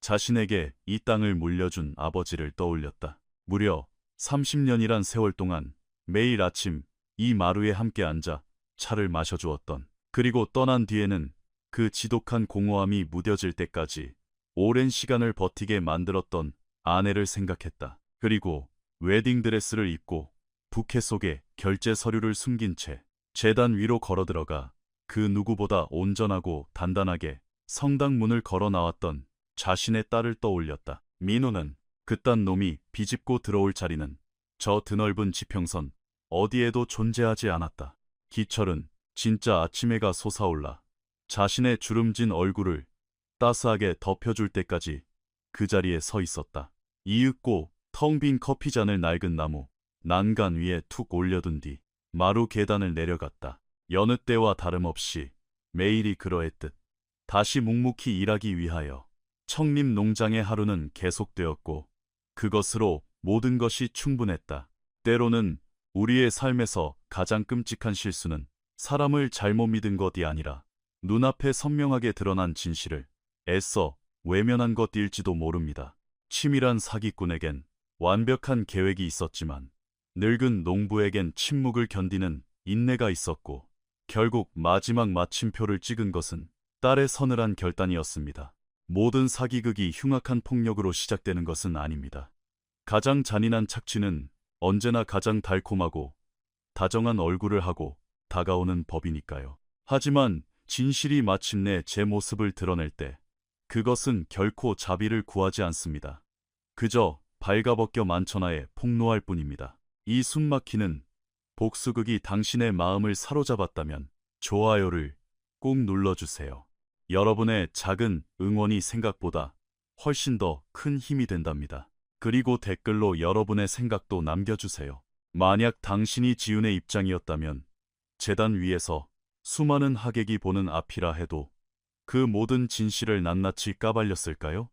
자신에게 이 땅을 물려준 아버지를 떠올렸다. 무려 30년이란 세월 동안 매일 아침 이 마루에 함께 앉아 차를 마셔주었던, 그리고 떠난 뒤에는 그 지독한 공허함이 무뎌질 때까지 오랜 시간을 버티게 만들었던 아내를 생각했다. 그리고 웨딩드레스를 입고 부케 속에 결제 서류를 숨긴 채 제단 위로 걸어들어가 그 누구보다 온전하고 단단하게 성당 문을 걸어 나왔던 자신의 딸을 떠올렸다. 민호는 그딴 놈이 비집고 들어올 자리는 저 드넓은 지평선 어디에도 존재하지 않았다. 기철은 진짜 아침해가 솟아올라 자신의 주름진 얼굴을 따스하게 덮여줄 때까지 그 자리에 서 있었다. 이윽고 텅 빈 커피잔을 낡은 나무 난간 위에 툭 올려둔 뒤 마루 계단을 내려갔다. 여느 때와 다름없이 매일이 그러했듯 다시 묵묵히 일하기 위하여 청림 농장의 하루는 계속되었고 그것으로 모든 것이 충분했다. 때로는 우리의 삶에서 가장 끔찍한 실수는 사람을 잘못 믿은 것이 아니라 눈앞에 선명하게 드러난 진실을 애써 외면한 것일지도 모릅니다. 치밀한 사기꾼에겐 완벽한 계획이 있었지만 늙은 농부에겐 침묵을 견디는 인내가 있었고 결국 마지막 마침표를 찍은 것은 딸의 서늘한 결단이었습니다. 모든 사기극이 흉악한 폭력으로 시작되는 것은 아닙니다. 가장 잔인한 착취는 언제나 가장 달콤하고 다정한 얼굴을 하고 다가오는 법이니까요. 하지만 진실이 마침내 제 모습을 드러낼 때 그것은 결코 자비를 구하지 않습니다. 그저 발가벗겨 만천하에 폭로할 뿐입니다. 이 숨막히는 복수극이 당신의 마음을 사로잡았다면 좋아요를 꼭 눌러주세요. 여러분의 작은 응원이 생각보다 훨씬 더 큰 힘이 된답니다. 그리고 댓글로 여러분의 생각도 남겨주세요. 만약 당신이 지훈의 입장이었다면 재단 위에서 수많은 하객이 보는 앞이라 해도 그 모든 진실을 낱낱이 까발렸을까요?